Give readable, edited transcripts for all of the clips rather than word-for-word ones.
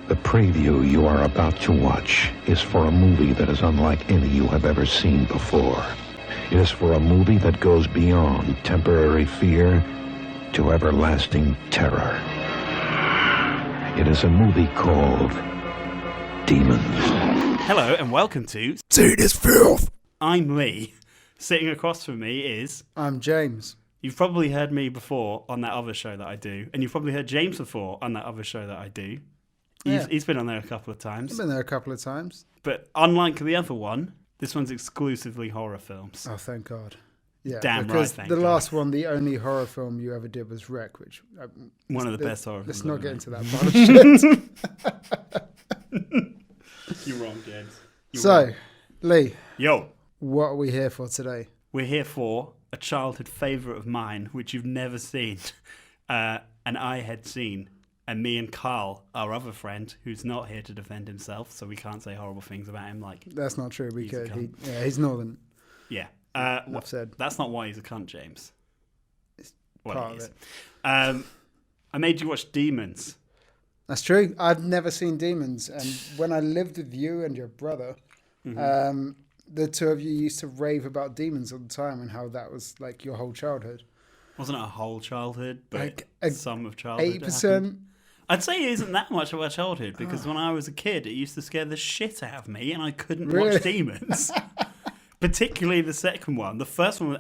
The preview you are about to watch is for a movie that is unlike any you have ever seen before. It is for a movie that goes beyond temporary fear to everlasting terror. It is a movie called Demons. Hello and welcome to Sadist Filth. I'm Lee. Sitting across from me is... I'm James. You've probably heard me before on that other show that I do, and you've probably heard James before on that other show that I do. He's been on there a couple of times. I've been there a couple of times. But unlike the other one, this one's exclusively horror films. Oh, thank God. Yeah, Damn because right, thank the God. last one, the only horror film you ever did was Wreck, which... One of the best horror Let's films. not get into that part of shit. You're wrong, James. So, Lee, Yo, what are we here for today? we're here for a childhood favourite of mine, which you've never seen, and I had seen. And me and Carl, our other friend, who's not here to defend himself, so we can't say horrible things about him. Like, That's not true. We He's a could. cunt. He's northern. yeah, Enough said. that's not why he's a cunt, James. Well, part he of is. it. I made you watch Demons. That's true. I've never seen Demons. And when I lived with you and your brother, the two of you used to rave about Demons all the time and how that was like your whole childhood. Wasn't it a whole childhood, but Like some of childhood? 8%. I'd say it isn't that much of a childhood because when I was a kid, it used to scare the shit out of me, and I couldn't Really? watch Demons. Particularly the second one. The first one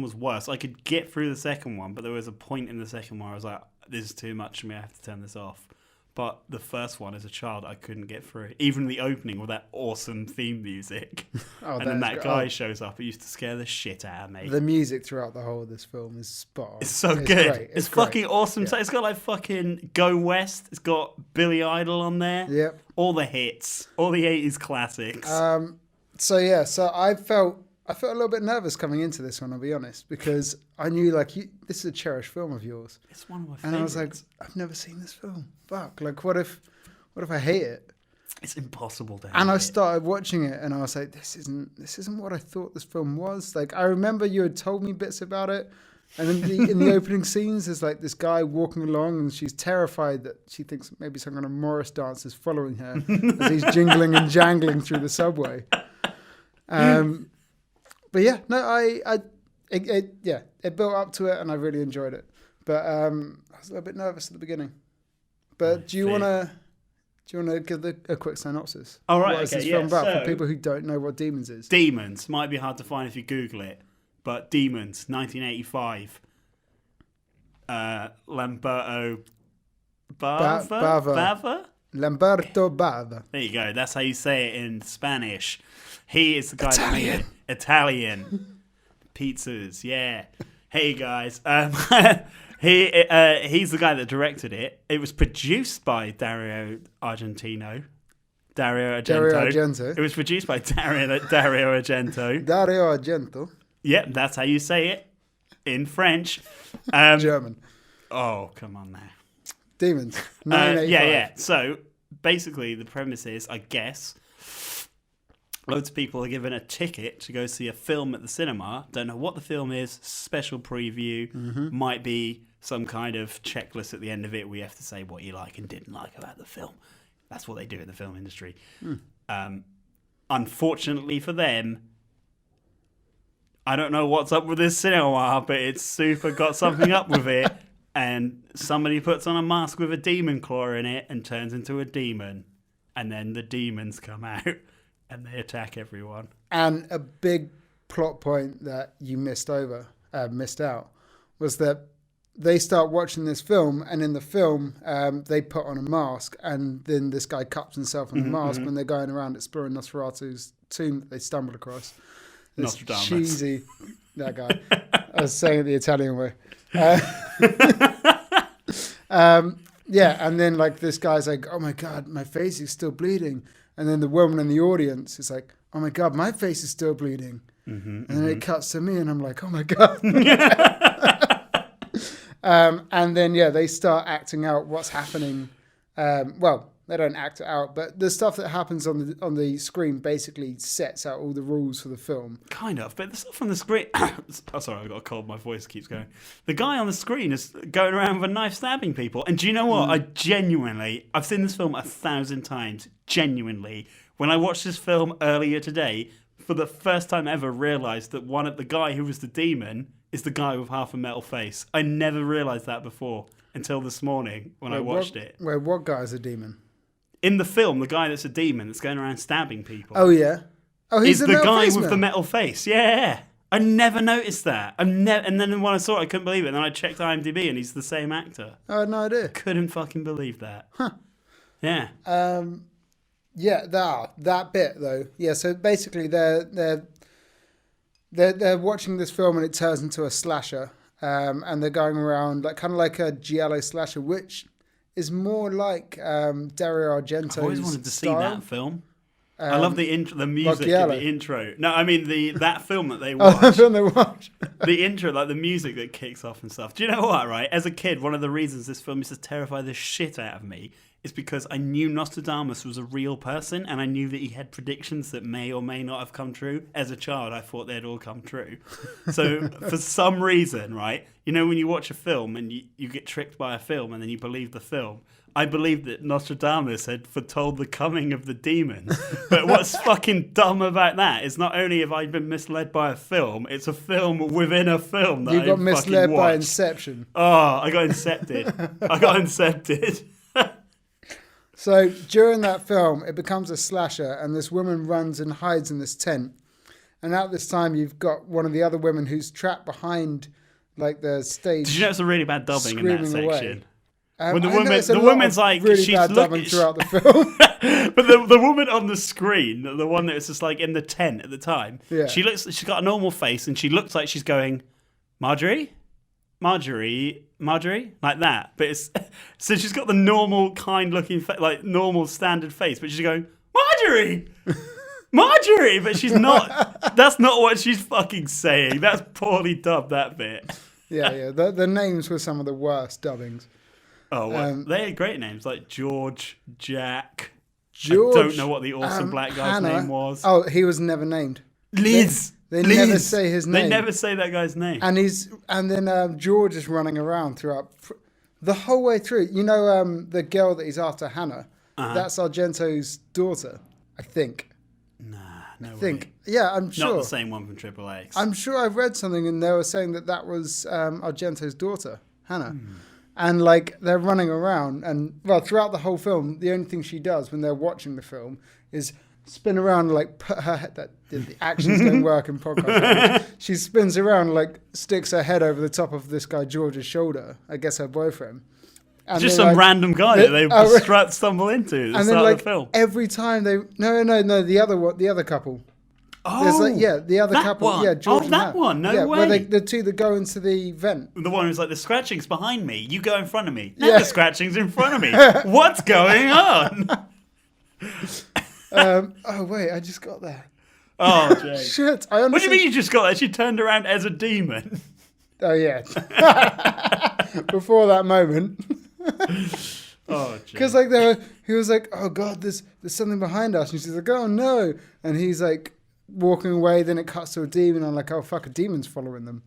was worse. I could get through the second one, but there was a point in the second one where I was like, "This is too much for me. I have to turn this off." But the first one, as a child, I couldn't get through. Even the opening with that awesome theme music, Oh, and then that's that great. guy shows up. It used to scare the shit out of me. The music throughout the whole of this film is spot on. It's so good. Great. It's great. fucking awesome. Yeah. So it's got like fucking Go West. It's got Billy Idol on there. Yep. All the hits. All the 80s classics. So I felt a little bit nervous coming into this one, I'll be honest, because I knew this is a cherished film of yours. It's one of my favorites. And I was like, I've never seen this film. Fuck. Like what if I hate it? It's impossible to hate And I it. started watching it and I was like, this isn't what I thought this film was. Like I remember you had told me bits about it. And in the opening scenes, there's like this guy walking along and she's terrified that she thinks maybe some kind of Morris dance is following her as he's jingling and jangling through the subway. But yeah, no, it built up to it and I really enjoyed it. But I was a little bit nervous at the beginning. But do you want to give a quick synopsis? All right, What is okay, this film about so- for people who don't know what Demons is? Demons might be hard to find if you Google it, but Demons, 1985. Lamberto Bava? Bava. Bava? Lamberto Bava. There you go. That's how you say it in Spanish. He is the guy Italian. Pizzas, yeah. Hey guys. He's the guy that directed it. It was produced by Dario Argento. Argento. It was produced by Dario Argento. Dario Argento. Yep, that's how you say it in French. German. Oh, come on now. Demons. 1985. Yeah. So basically, the premise is, I guess, loads of people are given a ticket to go see a film at the cinema. Don't know what the film is. Special preview. Might be some kind of checklist at the end of it where you have to say what you like and didn't like about the film. That's what they do in the film industry. Unfortunately for them, I don't know what's up with this cinema, but it's super got something up with it. And somebody puts on a mask with a demon claw in it and turns into a demon. And then the demons come out and they attack everyone. And a big plot point that you missed out, was that they start watching this film, and in the film, they put on a mask, and then this guy cuts himself in the mask when they're going around exploring Nosferatu's tomb that they stumble across. This Nostradamus. cheesy, that guy. I was saying it the Italian way. Yeah, and then like this guy's like, oh my God, my face is still bleeding. And then the woman in the audience is like, oh my God, my face is still bleeding. And then it cuts to me and I'm like, oh my God. And then, they start acting out what's happening Well, they don't act it out, but the stuff that happens on the screen basically sets out all the rules for the film. Kind of, but the stuff on the screen... oh, sorry, I got a cold. My voice keeps going. The guy on the screen is going around with a knife stabbing people. And do you know what? I've seen this film 1,000 times. Genuinely. When I watched this film earlier today, for the first time ever, realised that the guy who was the demon is the guy with half a metal face. I never realised that before until this morning when I watched it. Wait, what guy is a demon? In the film, the guy that's a demon that's going around stabbing people. Oh, yeah. Oh, he's the guy with the metal face. Yeah. I never noticed that. And then when I saw it, I couldn't believe it. And then I checked IMDb and he's the same actor. I had no idea. Couldn't fucking believe that. Huh. Yeah. Yeah, that bit though. Yeah, so basically they're watching this film and it turns into a slasher. And they're going around kind of like a giallo slasher, which is more like Dario Argento's I've always wanted to see that film. I love the music like in the intro. No, I mean that film that they Oh, watch. the film they watch. The intro, like the music that kicks off and stuff. Do you know what, right? As a kid, one of the reasons this film used to terrify the shit out of me is because I knew Nostradamus was a real person and I knew that he had predictions that may or may not have come true. As a child, I thought they'd all come true. So for some reason, right, you know when you watch a film and you get tricked by a film and then you believe the film, I believed that Nostradamus had foretold the coming of the demons. But what's fucking dumb about that is not only have I been misled by a film, it's a film within a film that You got misled by watched. Inception. Oh, I got incepted. So during that film, it becomes a slasher, and this woman runs and hides in this tent. And at this time, you've got one of the other women who's trapped behind, the stage. Did you notice a really bad dubbing in that section? Away. When the woman's like, really she's bad dubbing looking throughout the film. But the woman on the screen, the one that was just in the tent at the time, Yeah. she's got a normal face and she looks like she's going, Marjorie, like that. But it's so she's got the normal kind looking normal standard face, but she's going, Marjorie, but she's not. That's not what she's fucking saying. That's poorly dubbed, that bit. Yeah. The names were some of the worst dubbings. Oh, well, they had great names like George, Jack. George, I don't know what the awesome black guy's Hannah. name was. Oh, he was never named. Liz. They never say his name. They never say that guy's name. And then George is running around throughout the whole way through. You know, the girl that he's after, Hannah. Uh-huh. That's Argento's daughter, I think. Nah, no way. Think. Yeah, I'm sure. Not the same one from Triple X. I'm sure I've read something and they were saying that was Argento's daughter, Hannah. And they're running around and throughout the whole film, the only thing she does when they're watching the film is spin around put her head, the actions don't work in podcast. She spins around sticks her head over the top of this guy George's shoulder, I guess her boyfriend. And just some random guy that they stumble into at the start of the film. Every time they the other couple. Oh, the other couple. One. Yeah, George and that Hannah. one. No way. Where the two that go into the vent. The one who's like, the scratching's behind me. You go in front of me. Now the scratching's in front of me. What's going on? Oh wait, I just got there. Oh, Jake. Shit! I understand. What do you mean you just got there? She turned around as a demon. Oh yeah. Before that moment. Oh, because he was like, oh god, there's something behind us, and she's like, oh no, and he's walking away. Then it cuts to a demon. I'm like, oh fuck, a demon's following them.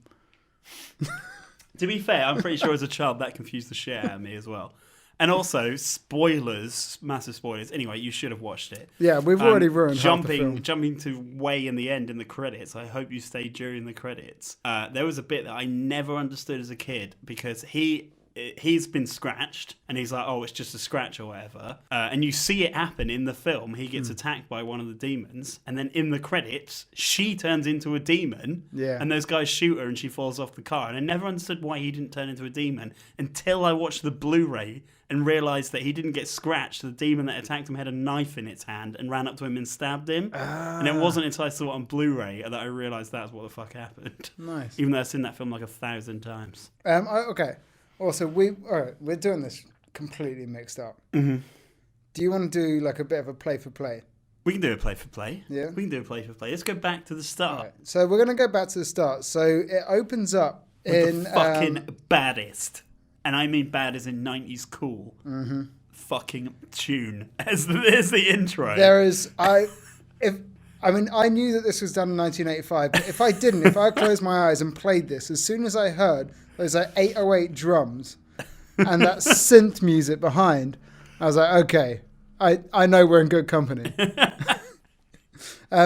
To be fair, I'm pretty sure as a child that confused the shit out of me as well. And also, spoilers, massive spoilers. Anyway, you should have watched it. Yeah, we've already ruined half the film. Jumping to way in the end in the credits. I hope you stayed during the credits. There was a bit that I never understood as a kid because he's been scratched and he's like, oh, it's just a scratch or whatever. And you see it happen in the film. He gets attacked by one of the demons. And then in the credits, she turns into a demon. Yeah. And those guys shoot her and she falls off the car. And I never understood why he didn't turn into a demon until I watched the Blu-ray and realised that he didn't get scratched. The demon that attacked him had a knife in its hand and ran up to him and stabbed him. And it wasn't until I saw it on Blu-ray that I realised that's what the fuck happened. Nice. Even though I've seen that film 1,000 times. Okay. Also, we're doing this completely mixed up. Mm-hmm. Do you want to do a bit of a play for play? We can do a play for play. Yeah. We can do a play for play. Let's go back to the start. Right. So we're going to go back to the start. So it opens up with the fucking baddest, and I mean bad as in 90s cool, fucking tune as the intro. There is I knew that this was done in 1985, but if I didn't, if I closed my eyes and played this, as soon as I heard those 808 drums and that synth music behind, I was like, okay, I know we're in good company.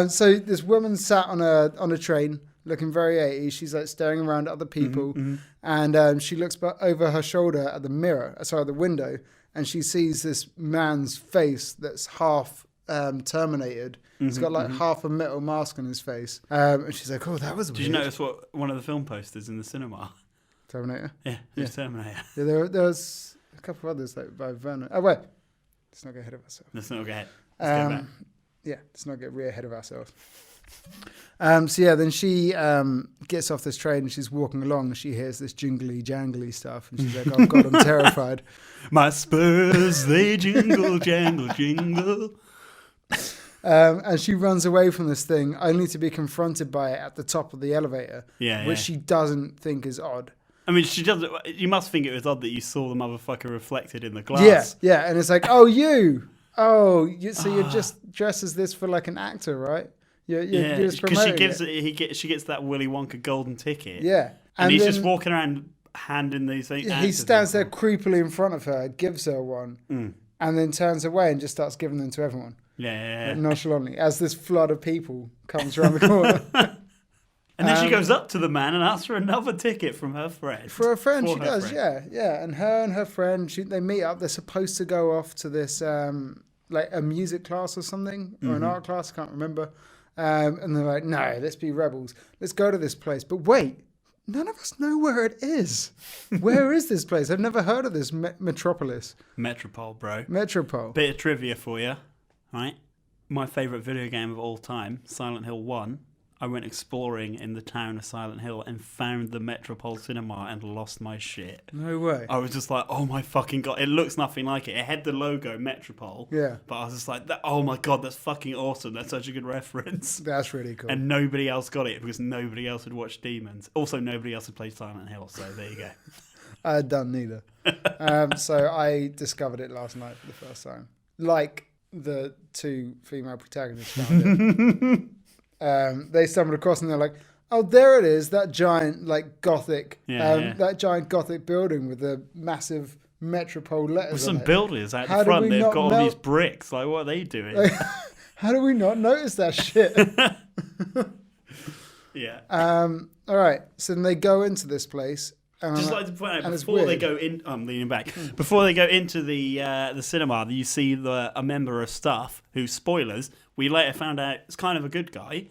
So this woman sat on a train, looking very 80s. She's like staring around at other people, and she looks over her shoulder at the window, and she sees this man's face that's half terminated. He's got like half a metal mask on his face, and she's like, "Oh, that was weird." Did you notice what one of the film posters in the cinema? Terminator. Yeah, it was Terminator. Yeah, there was a couple of others like by Vernon. Oh wait, let's not get ahead of ourselves. Let's not go ahead. Let's go back. Yeah, let's not get way ahead of ourselves. Then she gets off this train and she's walking along and she hears this jingly jangly stuff and she's like, "Oh God, I'm terrified." My spurs, they jingle, jangle, jingle. And she runs away from this thing only to be confronted by it at the top of the elevator, which she doesn't think is odd. I mean, she doesn't. You must think it was odd that you saw the motherfucker reflected in the glass. Yeah, and it's like, "Oh, you. Oh, so you're just dressed as this for like an actor, right?" You're just promoting it. She gets that Willy Wonka golden ticket. Yeah, and he's just walking around handing these things. He stands there creepily in front of her, gives her one, and then turns away and just starts giving them to everyone. Yeah. Like, nonchalantly, as this flood of people comes around the corner. And then she goes up to the man and asks for another ticket from her friend. For her friend, she does, yeah. And her friend, they meet up. They're supposed to go off to this, like a music class or something, or an art class, I can't remember. And they're like, "No, let's be rebels. Let's go to this place." But wait, none of us know where it is. Where is this place? I've never heard of this metropolis. Metropole, bro. Metropole. Bit of trivia for you, right? My favourite video game of all time, Silent Hill 1. I went exploring in the town of Silent Hill and found the Metropole Cinema and lost my shit. No way. I was just like, oh my fucking God. It looks nothing like it. It had the logo, Metropole. Yeah. But I was just like, oh my God, that's fucking awesome. That's such a good reference. That's really cool. And nobody else got it because nobody else had watched Demons. Also, nobody else had played Silent Hill. So there you go. I had done neither. So I discovered it last night for the first time. Like the two female protagonists found it. They stumbled across and they're like, "Oh, there it is! That giant, like gothic, that giant gothic building with the massive Metropole letters." With some on it. builders out the front, they've got all these bricks. Like, what are they doing? Like, how do we not notice that shit? Yeah. All right. So then they go into this place. Just like to point out, before they go in, I'm leaning back. Before they go into the cinema, you see a member of staff who, spoilers, we later found out is kind of a good guy,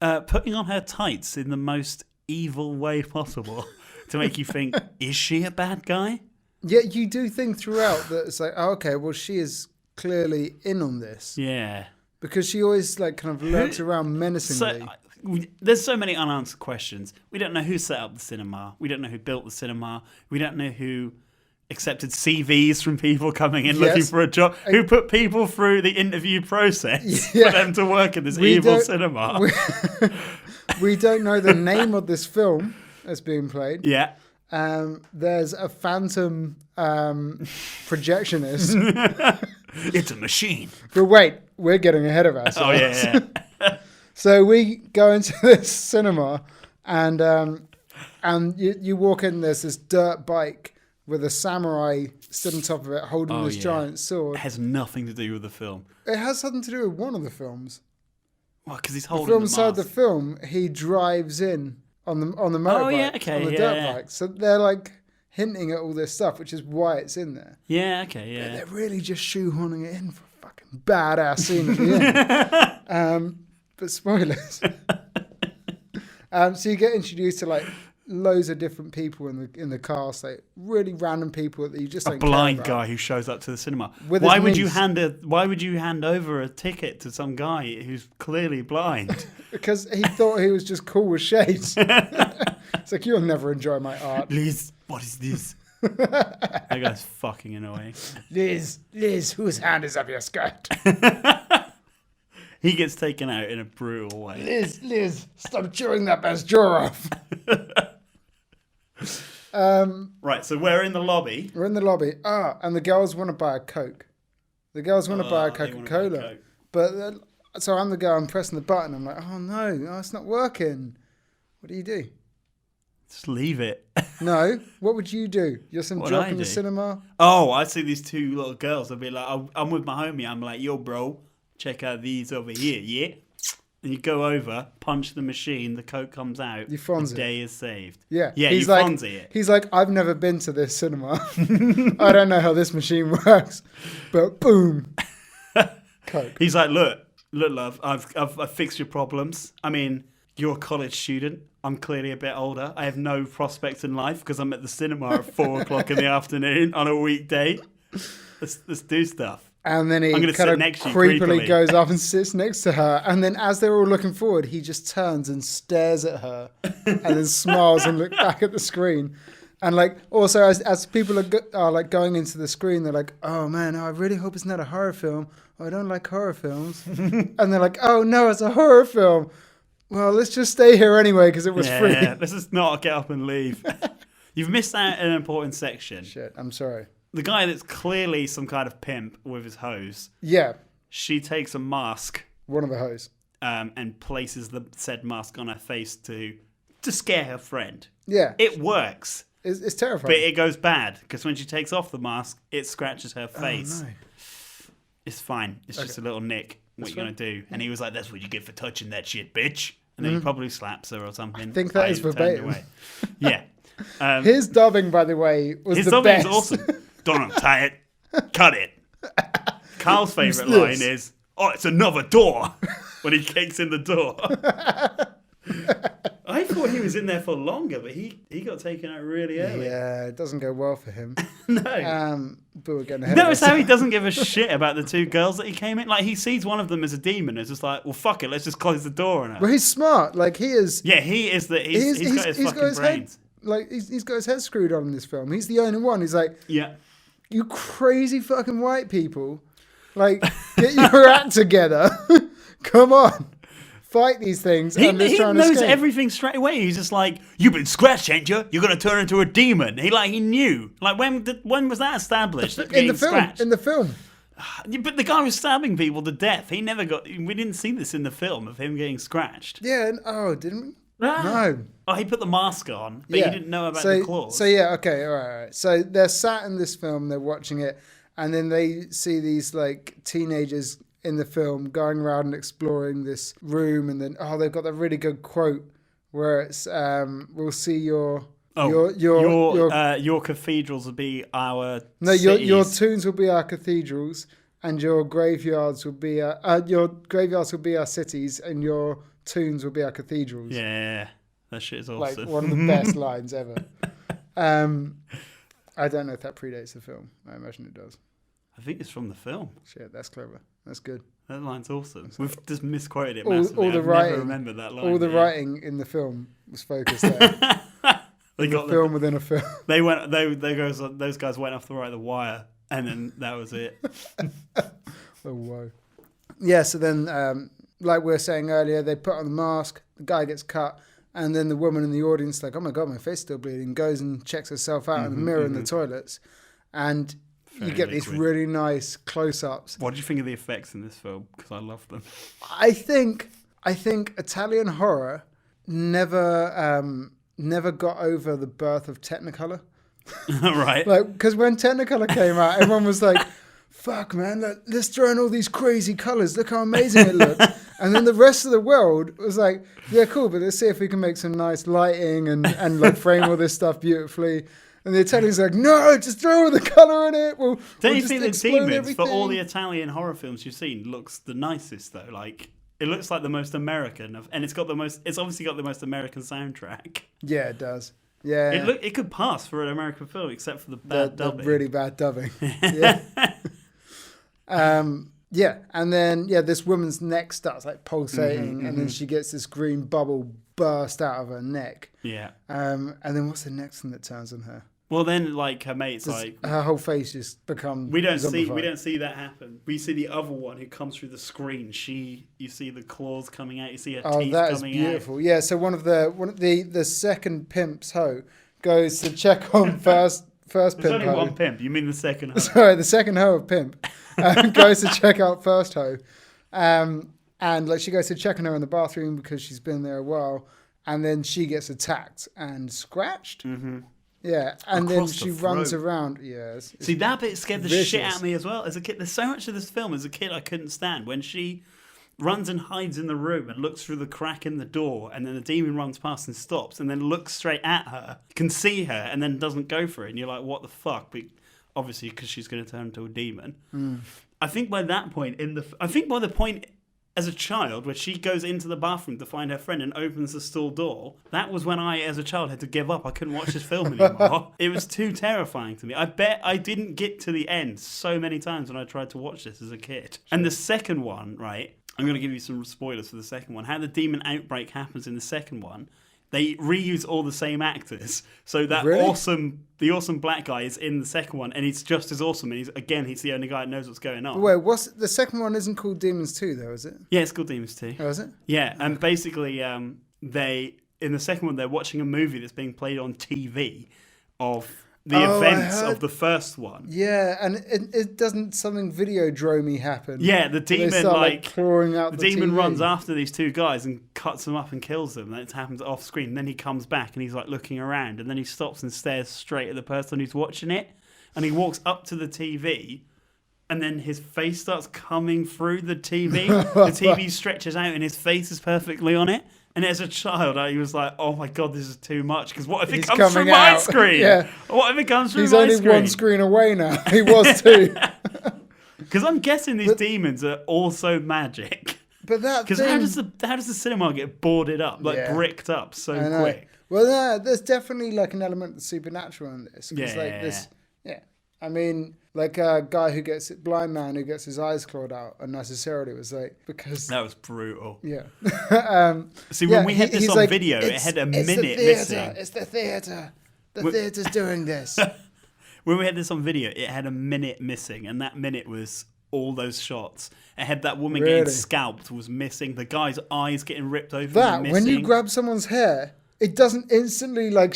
putting on her tights in the most evil way possible to make you think, is she a bad guy? Yeah, you do think throughout that it's like, oh, okay, well, she is clearly in on this. Yeah. Because she always like kind of lurks around menacingly. So, there's so many unanswered questions. We don't know who set up the cinema. We don't know who built the cinema. We don't know who accepted CVs from people coming in looking for a job. Who put people through the interview process for them to work in this evil cinema. We don't know the name of this film that's being played. Yeah. There's a phantom projectionist. It's a machine. But wait, we're getting ahead of ourselves. Oh, yeah. So we go into this cinema, and you walk in. There's this dirt bike with a samurai stood on top of it, holding this giant sword. It has nothing to do with the film. It has something to do with one of the films. Well, because he's holding the film the inside mask. the film, he drives in on the motorbike, on the dirt bike. So they're like hinting at all this stuff, which is why it's in there. Yeah, okay, yeah. But they're really just shoehorning it in for a fucking badass scene at the end. But spoilers. So you get introduced to like loads of different people in the cast, like really random people that you just don't care about. A blind guy who shows up to the cinema. With Why his would you niece. Why would you hand over a ticket to some guy who's clearly blind? Because he thought he was just cool with shades. It's like, you'll never enjoy my art. Liz, what is this? That guy's fucking annoying. Liz, whose hand is up your skirt? He gets taken out in a brutal way. Liz, stop chewing that best jaw off. Right, so we're in the lobby. We're in the lobby. And the girls want to buy a Coke. The girls want to buy a They wanna buy Coca-Cola. Coke. But so I'm the guy, I'm pressing the button. I'm like, oh no, it's not working. What do? Just leave it. No, what would you do? You're some What jock I in the do? cinema? Oh, I see these two little girls. I'll be like, I'm with my homie. I'm like, yo, bro, check out these over here, yeah? And you go over, punch the machine, the Coke comes out, You Fonzie. the day is saved. Yeah. Yeah, he's you like, Fonzie it. He's like, I've never been to this cinema. I don't know how this machine works. But boom. Coke. He's like, look, love, I've fixed your problems. I mean, you're a college student. I'm clearly a bit older. I have no prospects in life because I'm at the cinema at 4 o'clock in the afternoon on a weekday. Let's do stuff. And then he I'm gonna kind sit of next to you creepily creepily. goes up and sits next to her. And then as they're all looking forward, he just turns and stares at her and then smiles and looks back at the screen. And like also as people are like going into the screen, they're like, oh man, I really hope it's not a horror film. I don't like horror films. And they're like, oh no, it's a horror film. Well, let's just stay here anyway because it was free. Yeah, let's just not get up and leave. You've missed out an important section. Shit, I'm sorry. The guy that's clearly some kind of pimp with his hose, Yeah, she takes a mask one of the hosts. and places the said mask on her face to scare her friend. Yeah, It works, it's terrifying. but it goes bad because when she takes off the mask, it scratches her face. Oh, no. It's fine. It's just a little nick. What That's you gonna do? And he was like, "That's what you get for touching that shit, bitch." And then he probably slaps her or something. I think that is verbatim. Yeah. His dubbing, by the way, was His the dubbing is best. awesome. Don't untie it. Cut it. Carl's favourite Who's line this? is, "Oh, it's another door," when he kicks in the door. I thought he was in there for longer, but he got taken out really early. Yeah, it doesn't go well for him. No. But we're getting ahead Notice of how he ourselves. doesn't give a shit about the two girls that he came in. Like, he sees one of them as a demon. It's just like, well, fuck it, let's just close the door on her. Well, he's smart. Like he is. Yeah, he is the. He's got his fucking brains. head. Like he's got his head screwed on in this film. He's the only one. He's like, Yeah. you crazy fucking white people, like get your act together. Come on, fight these things. He and let's try and knows escape. everything straight away. He's just like, "You've been scratched, ain't you? You're gonna turn into a demon." He knew. Like, when was that established? that in the getting film. scratched? In the film. Yeah, but the guy was stabbing people to death. He never got. We didn't see this in the film of him getting scratched. Yeah. Didn't we? Ah. No. Oh, he put the mask on, but Yeah. you didn't know about so, the claws. So yeah, okay, all right. So they're sat in this film, they're watching it, and then they see these like teenagers in the film going around and exploring this room, and then they've got that really good quote where it's "We'll see your cathedrals will be our your cities. tombs will be our cathedrals, and your graveyards will be our cities, and your tombs will be our cathedrals." Yeah, that shit is Like awesome. one of the best lines ever. I don't know if that predates the film. I imagine it does. I think it's from the film. Shit, that's clever. That's good. That line's awesome. We've just misquoted it All massively. the I've writing, never remembered that line. all the yeah. writing in the film was focused there. They got Film within a film. They went. Those guys went off the right of the wire, and then that was it. Oh whoa. Yeah. So then, like we were saying earlier, they put on the mask. The guy gets cut, and then the woman in the audience, like, "Oh my god, my face is still bleeding," goes and checks herself out in the mirror in the toilets, and you get these liquid. really nice close-ups. What do you think of the effects in this film? Because I love them. I think Italian horror never got over the birth of Technicolor. Right. Like, because when Technicolor came out, everyone was like, "Fuck, man, let's throw in all these crazy colors. Look how amazing it looks." And then the rest of the world was like, "Yeah, cool, but let's see if we can make some nice lighting and like frame all this stuff beautifully." And the Italians are like, "No, just throw all the color in it. We'll Don't you just think the explode demons for all the everything." Italian horror films you've seen looks the nicest though? Like, it looks like the most American, and it's obviously got the most American soundtrack. Yeah, it does. Yeah, It could pass for an American film, except for the bad the dubbing. really bad dubbing. Yeah. Yeah, and then this woman's neck starts like pulsating, and then she gets this green bubble burst out of her neck. Yeah. And then what's the next thing that turns on her? Well, then like her mate's like, Her whole face just becomes. we don't zombified. see that happen. We see the other one who comes through the screen. You see the claws coming out. You see her Oh, teeth that is coming beautiful. Yeah, so one of the second pimp's hoe goes to check on first There's pimp only hoe. one pimp. You mean the second hoe? Sorry, the second hoe of pimp goes to check out first hoe. And like she goes to check on her in the bathroom because she's been there a while. And then she gets attacked and scratched. Mm-hmm. Yeah, and Across then she the runs throat. around. Yeah, See, that bit scared the vicious. shit out of me as well. As a kid, there's so much of this film as a kid I couldn't stand. When she runs and hides in the room and looks through the crack in the door, and then the demon runs past and stops, and then looks straight at her, can see her, and then doesn't go for it. And you're like, what the fuck? But obviously, because she's going to turn into a demon. I think by that point, by the point as a child, where she goes into the bathroom to find her friend and opens the stall door, that was when I, as a child, had to give up. I couldn't watch this film anymore. It was too terrifying to me. I bet I didn't get to the end so many times when I tried to watch this as a kid. And the second one, right, I'm going to give you some spoilers for the second one. How the demon outbreak happens in the second one, they reuse all the same actors. So that Really? the awesome black guy is in the second one, and he's just as awesome. And he's the only guy that knows what's going on. Wait, the second one isn't called Demons 2 though, is it? Yeah, it's called Demons 2. Oh, is it? Yeah, and basically, in the second one, they're watching a movie that's being played on TV of the events of the first one. Yeah, and it doesn't something Videodrome happen. Yeah, the demon They start, clawing out the demon TV. runs after these two guys and cuts them up and kills them. And it happens off screen. And then he comes back and he's like looking around, and then he stops and stares straight at the person who's watching it. And he walks up to the TV, and then his face starts coming through the TV. The TV stretches out and his face is perfectly on it. And as a child, I was like, oh my God, this is too much. Because what if it comes through my screen? Yeah. What if it comes through He's my only screen? one screen away now. He was two. Because I'm guessing these demons are also magic. But that Because how does the cinema get boarded up, bricked up so quick? Well, there's definitely like an element of supernatural in this. Yeah. I mean, like a guy blind man who gets his eyes clawed out unnecessarily was like, because... That was brutal. Yeah. See, when we had this on video, it had a minute missing. It's the theatre. The theatre's doing this. When we had this on video, it had a minute missing, and that minute was all those shots. It had that woman getting scalped was missing. The guy's eyes getting ripped open was missing. When you grab someone's hair, it doesn't instantly like...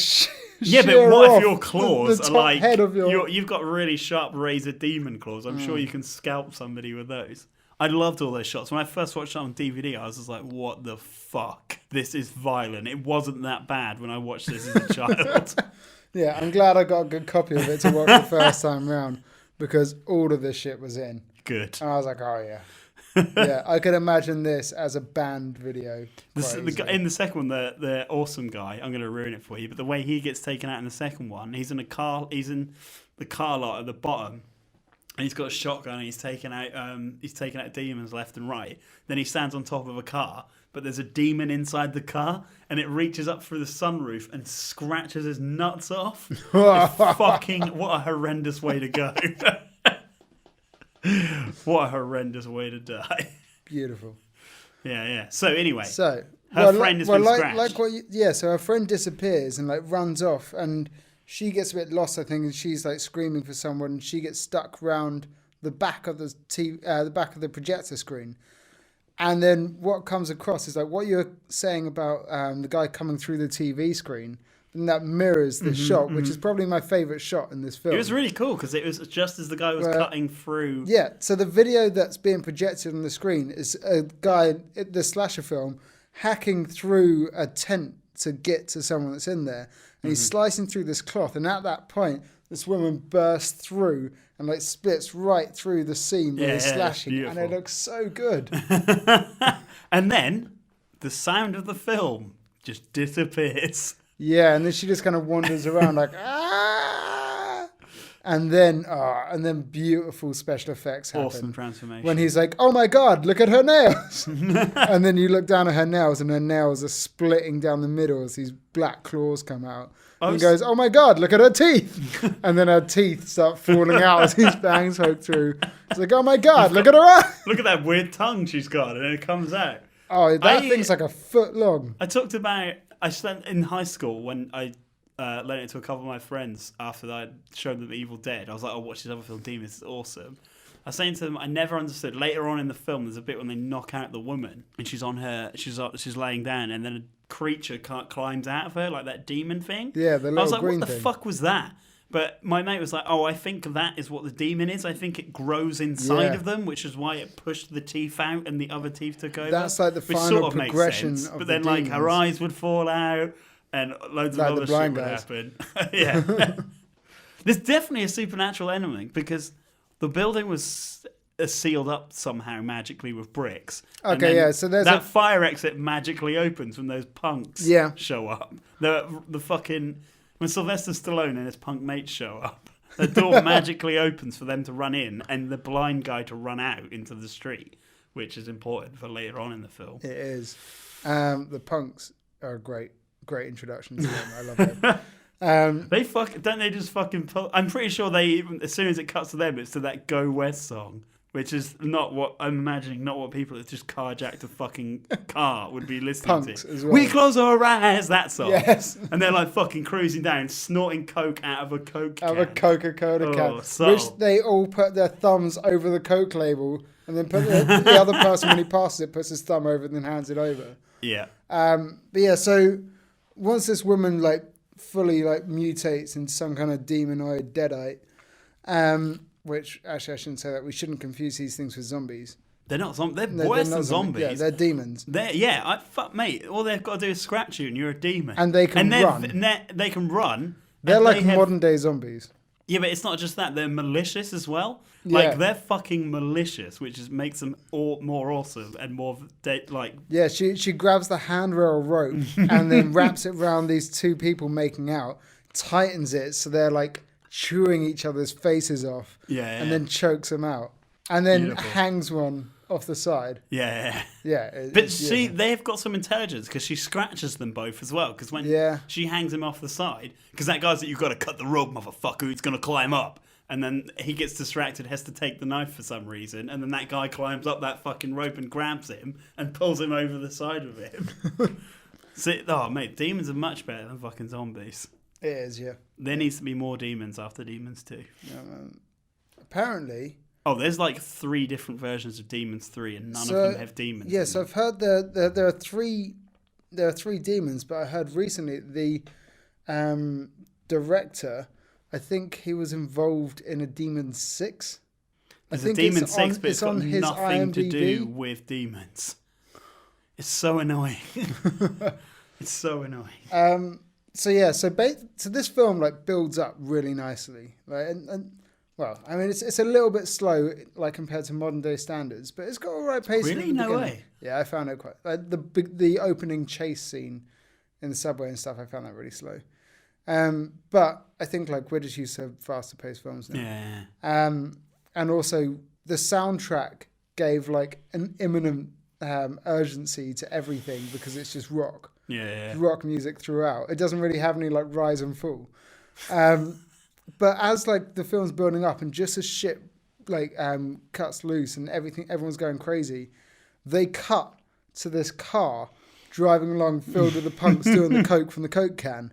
Yeah, but what if your claws the are top like head of you've got really sharp razor demon claws? I'm sure you can scalp somebody with those. I loved all those shots. When I first watched it on DVD, I was just like, what the fuck? This is violent. It wasn't that bad when I watched this as a child. Yeah, I'm glad I got a good copy of it to watch the first time round because all of this shit was in. Good. And I was like, oh yeah. Yeah, I could imagine this as a banned video. In the second one, the awesome guy, I'm going to ruin it for you, but the way he gets taken out in the second one, he's in the car lot at the bottom, and he's got a shotgun, and he's taking out demons left and right. Then he stands on top of a car, but there's a demon inside the car, and it reaches up through the sunroof and scratches his nuts off. What a horrendous way to go. What a horrendous way to die. Beautiful. Yeah. So anyway, her friend has been scratched. So her friend disappears and like runs off, and she gets a bit lost, I think, and she's like screaming for someone. And she gets stuck round the back of the back of the projector screen. And then what comes across is like what you're saying about the guy coming through the TV screen. And that mirrors the shot, which is probably my favourite shot in this film. It was really cool because it was just as the guy was cutting through. Yeah, so the video that's being projected on the screen is a guy, the slasher film, hacking through a tent to get to someone that's in there. And he's slicing through this cloth. And at that point, this woman bursts through and like splits right through the seam where he's slashing. And it looks so good. And then the sound of the film just disappears. Yeah, and then she just kind of wanders around like, ah! And then beautiful special effects happen. Awesome transformation. When he's like, oh my God, look at her nails. And then you look down at her nails and her nails are splitting down the middle as these black claws come out. And he goes, oh my God, look at her teeth. And then her teeth start falling out as his bangs poke through. It's like, oh my God, look at her eyes. Look at that weird tongue she's got and it comes out. Oh, that thing's like a foot long. I spent in high school when I lent it to a couple of my friends after I showed them Evil Dead. I was like, oh, watch this other film, Demons, it's awesome. I was saying to them, I never understood. Later on in the film, there's a bit when they knock out the woman and she's laying down, and then a creature climbs out of her, like that demon thing. Yeah, the I was little like, green what the thing. fuck was that? But my mate was like, oh, I think that is what the demon is. I think it grows inside of them, which is why it pushed the teeth out and the other teeth took over. That's like the which final sort of progression makes sense. of But the then, like, her demons. eyes would fall out and loads Like of the other shit blind would guys. happen. Yeah. There's definitely a supernatural element because the building was sealed up somehow magically with bricks. And Okay, then yeah, so there's that fire exit magically opens when those punks show up. The fucking when Sylvester Stallone and his punk mates show up, the door magically opens for them to run in and the blind guy to run out into the street, which is important for later on in the film. It is. The punks are a great introduction to them. I love it. Don't they just fucking pull? I'm pretty sure they even as soon as it cuts to them, it's to that Go West song, which is not what I'm imagining. Not what people that just carjacked a fucking car would be listening Punks to. as well. We close our eyes. That song. Yes. And they're like fucking cruising down, snorting coke out of a coke can. Out of a Coca-Cola can, subtle. which they all put their thumbs over the Coke label, and then put the other person when he passes it puts his thumb over and then hands it over. Yeah. But yeah, so once this woman like fully like mutates into some kind of demonoid deadite, which actually I shouldn't say that. We shouldn't confuse these things with zombies. They're not zombies. They're No, worse they're than not zombies. Yeah, they're demons. Fuck, mate. All they've got to do is scratch you, and you're a demon. And they can run. They can run. They're and like they have- modern day zombies. Yeah, but it's not just that. They're malicious as well. Yeah. Like, they're fucking malicious, which makes them more awesome and more, Yeah, she grabs the handrail rope and then wraps it around these two people making out, tightens it so they're like chewing each other's faces off, and then chokes them out. And then Beautiful. hangs one off the side. Yeah. Yeah. But see, they've got some intelligence because she scratches them both as well. Because when she hangs him off the side, because that guy's like, you've got to cut the rope, motherfucker, who's going to climb up. And then he gets distracted, has to take the knife for some reason. And then that guy climbs up that fucking rope and grabs him and pulls him over the side of him. Mate, demons are much better than fucking zombies. It is, yeah. There needs to be more demons after Demons 2. Apparently... Oh, there's like 3 different versions of Demons 3 and none of them have demons. Yes, I've heard there are three demons, but I heard recently the director, I think he was involved in a Demon 6. There's a Demon 6, but it's got on his nothing to do IMDb. with demons. It's so annoying. It's so annoying. So this film like builds up really nicely, like, and well, I mean it's a little bit slow like compared to modern day standards, but it's got all right pacing. Really? in the No beginning. way. Yeah, I found it quite like the opening chase scene in the subway and stuff. I found that really slow. But I think like we're just used to faster paced films now. Yeah. And also the soundtrack gave like an imminent urgency to everything because it's just rock. Yeah. Rock music throughout. It doesn't really have any like rise and fall. But as like the film's building up and just as shit like cuts loose and everyone's going crazy, they cut to this car driving along filled with the punks doing the coke from the Coke can.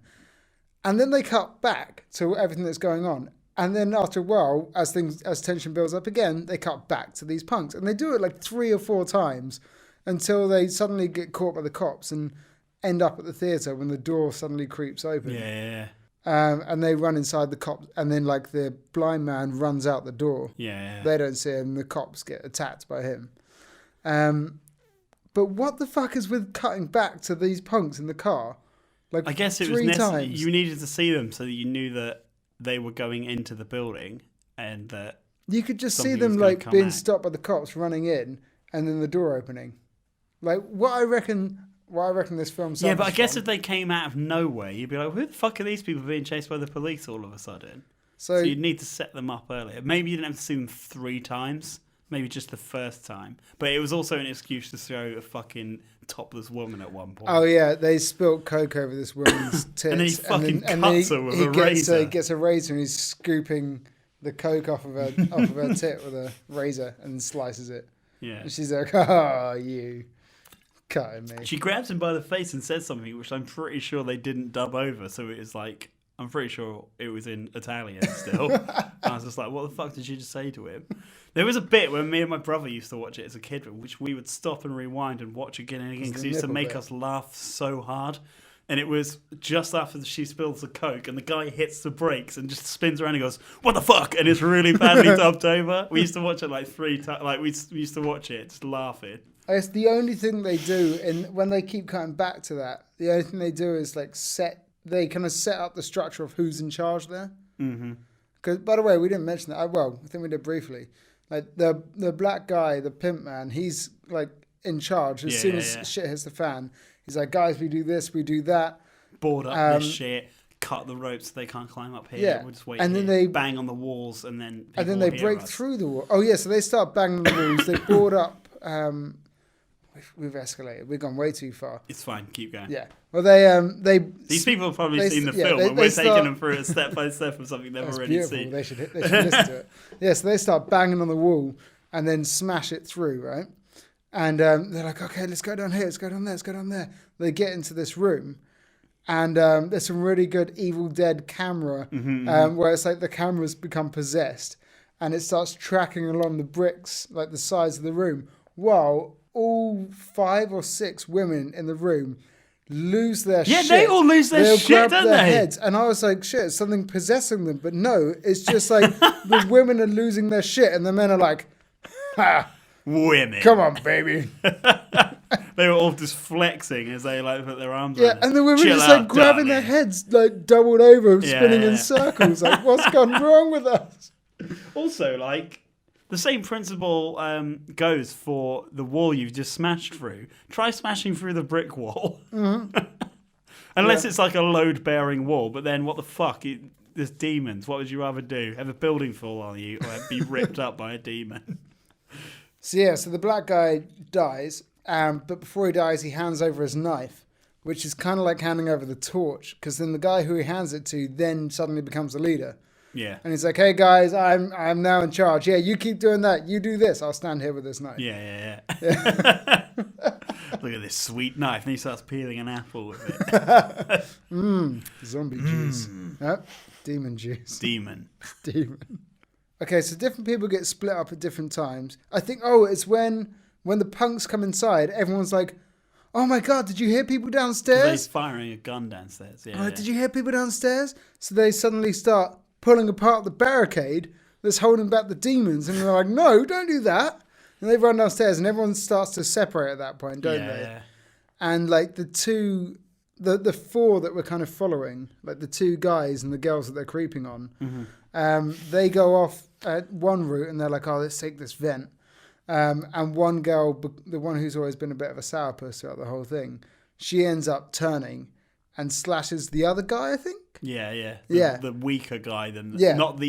And then they cut back to everything that's going on. And then after a while, as tension builds up again, they cut back to these punks. And they do it like 3 or 4 times until they suddenly get caught by the cops and end up at the theatre when the door suddenly creeps open. Yeah. And they run inside the cops, and then like the blind man runs out the door. Yeah. They don't see him. The cops get attacked by him. But what the fuck is with cutting back to these punks in the car? Like I guess it was 3 times. you needed to see them so that you knew that they were going into the building and that You could just see something them was gonna like come being out. stopped by the cops running in, and then the door opening. Like what I reckon this film. Yeah, but I guess from. if they came out of nowhere, you'd be like, who the fuck are these people being chased by the police all of a sudden? So So you'd need to set them up earlier. Maybe you didn't have to see them 3 times. Maybe just the first time. But it was also an excuse to throw a fucking topless woman at one point. oh yeah, they spilt coke over this woman's tits, And then he fucking cuts her with he a gets, razor. He gets a razor and he's scooping the coke off of her tit with a razor and slices it. Yeah. And she's like, "Oh, you cutting me." She grabs him by the face and says something, which I'm pretty sure they didn't dub over. So it is like I'm pretty sure it was in Italian still. And I was just like, what the fuck did she just say to him? There was a bit when me and my brother used to watch it as a kid, which we would stop and rewind and watch again and again because it used to make us laugh so hard. And it was just after she spills the Coke and the guy hits the brakes and just spins around and goes, what the fuck? And it's really badly dubbed over. We used to watch it like 3 times. Like, we used to watch it just laughing. I guess the only thing they do, when they keep cutting back to that, the only thing they do is like they kind of set up the structure of who's in charge there. Mm-hmm. Because, by the way, we didn't mention that. Well, I think we did briefly. Like the black guy, the pimp man, he's like in charge as soon as shit hits the fan. He's like, guys, we do this, we do that. Board up this shit, cut the ropes so they can't climb up here. Yeah. We'll just wait and here, then they bang on the walls, and then they break through the wall. Oh, yeah, so they start banging the walls. They board up. We've escalated. We've gone way too far. It's fine. Keep going. Yeah. Well, they These people have probably seen the film, and we're taking them through it step by step of something they've already seen. They should listen to it. Yeah, so they start banging on the wall and then smash it through, right? And they're like, okay, let's go down here, let's go down there, let's go down there. They get into this room, and there's some really good Evil Dead camera where it's like the camera's become possessed, and it starts tracking along the bricks, like the sides of the room, while all 5 or 6 women in the room lose their shit. Yeah, they all lose their shit, don't they? Heads. And I was like, shit, it's something possessing them. But no, it's just like the women are losing their shit, and the men are like, ha. Women. Come on, baby. They were all just flexing as they like put their arms Yeah, around and the women Chill just out, like grabbing darling. their heads like doubled over, spinning in circles. Like, what's gone wrong with us? Also, like, the same principle goes for the wall you've just smashed through. Try smashing through the brick wall. Mm-hmm. Unless it's like a load-bearing wall, but then what the fuck? There's demons. What would you rather do? Have a building fall on you or be ripped up by a demon? So the black guy dies, but before he dies, he hands over his knife, which is kind of like handing over the torch, because then the guy who he hands it to then suddenly becomes the leader. Yeah. And he's like, hey guys, I'm now in charge. Yeah, you keep doing that. You do this. I'll stand here with this knife. Yeah. Look at this sweet knife. And he starts peeling an apple with it. Zombie juice. Yep. Demon juice. Demon. Okay, so different people get split up at different times. I think, it's when the punks come inside, everyone's like, oh my God, did you hear people downstairs? He's firing a gun downstairs. Yeah. Did you hear people downstairs? So they suddenly start pulling apart the barricade that's holding back the demons. And they're like, no, don't do that. And they run downstairs and everyone starts to separate at that point, don't they? Yeah. And like the 4 that we're kind of following, like the 2 guys and the girls that they're creeping on, they go off at one route and they're like, oh, let's take this vent. And one girl, the one who's always been a bit of a sourpuss throughout the whole thing, she ends up turning and slashes the other guy, I think. Yeah. Yeah. The weaker guy than not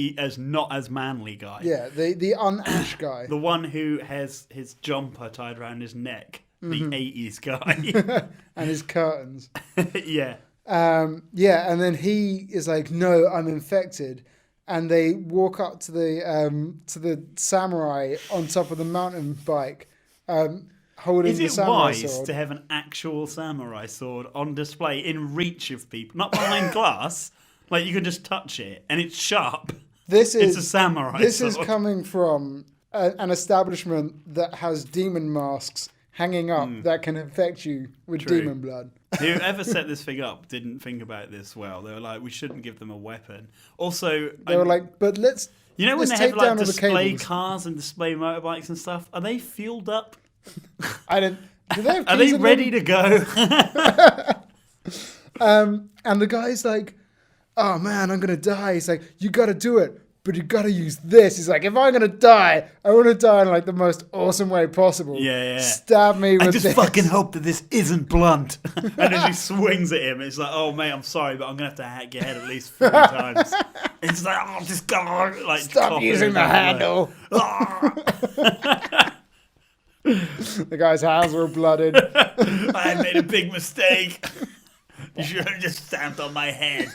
as manly guy. Yeah, the un-Ash guy. The one who has his jumper tied around his neck. The 80s guy. And his curtains. Yeah. And then he is like, no, I'm infected. And they walk up to the samurai on top of the mountain bike, holding the samurai sword. Is it wise to have an actual samurai sword on display in reach of people, not behind glass? Like you can just touch it and it's sharp. It's a samurai sword. This is coming from an establishment that has demon masks hanging up that can infect you with demon blood. Whoever set this thing up didn't think about this well. They were like, we shouldn't give them a weapon. Also, they were like, but let's. You know when let's they have take down like all the display cables. cars and display motorbikes and stuff? Are they fueled up? I don't. Do they have Are they keys in ready them? to go? And the guy's like, oh man, I'm gonna die. He's like, you gotta do it, but you gotta use this. He's like, if I'm gonna die, I want to die in like the most awesome way possible. Yeah. Stab me with I just this. fucking hope that this isn't blunt. And as he swings at him, it's like, oh mate, I'm sorry, but I'm gonna have to hack your head at least 3 times. It's like, oh, just go, like Stop using the handle. The guy's hands were blooded. I made a big mistake. You should have just stamped on my head.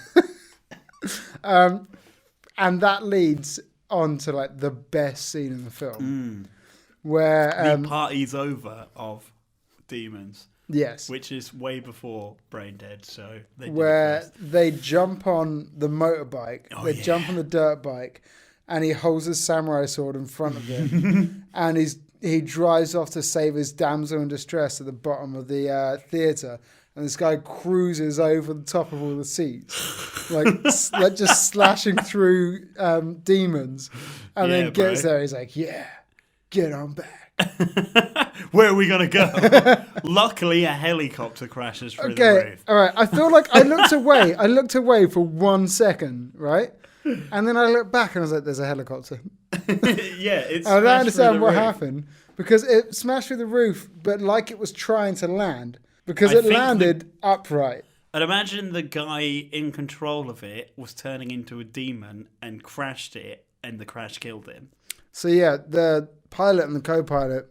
And that leads on to like the best scene in the film, where The party's over of demons. Yes. Which is way before Brain Dead, so they did it Where first. they jump on the motorbike, they jump on the dirt bike, and he holds his samurai sword in front of him, and he drives off to save his damsel in distress at the bottom of the theatre. And this guy cruises over the top of all the seats, like just slashing through demons, and then gets there. He's like, "Yeah, get on back." Where are we gonna go? Luckily, a helicopter crashes through the roof. All right. I feel like I looked away. I looked away for 1 second, right, and then I looked back and I was like, "There's a helicopter." It's. I don't understand what happened because it smashed through the roof, but like it was trying to land. Because it landed upright. I'd imagine the guy in control of it was turning into a demon and crashed it, and the crash killed him. So yeah, the pilot and the co-pilot,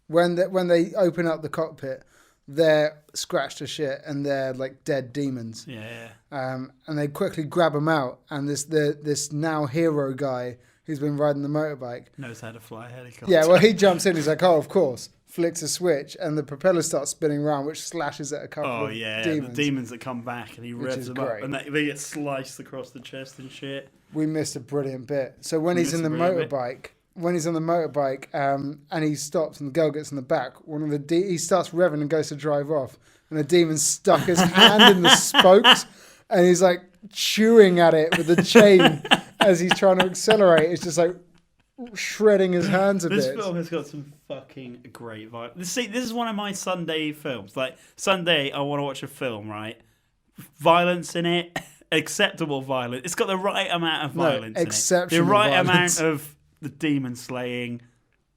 when they open up the cockpit, they're scratched to shit and they're like dead demons. Yeah. And they quickly grab them out, and this now hero guy who's been riding the motorbike knows how to fly a helicopter. Yeah, well, he jumps in. He's like, "Oh, of course." Flicks a switch, and the propeller starts spinning around, which slashes at a couple of demons. The demons that come back, and he revs them up, and they get sliced across the chest and shit. We missed a brilliant bit. So when he's in the motorbike, and he stops, and the girl gets in the back, he starts revving and goes to drive off, and the demon stuck his hand in the spokes, and he's like chewing at it with the chain as he's trying to accelerate. It's just like shredding his hands a bit. This film has got some fucking great vibe. See, this is one of my Sunday films. Like, Sunday, I want to watch a film, right? Violence in it, acceptable violence. It's got the right amount of violence in it. Exceptional The right violence. amount of the demon slaying.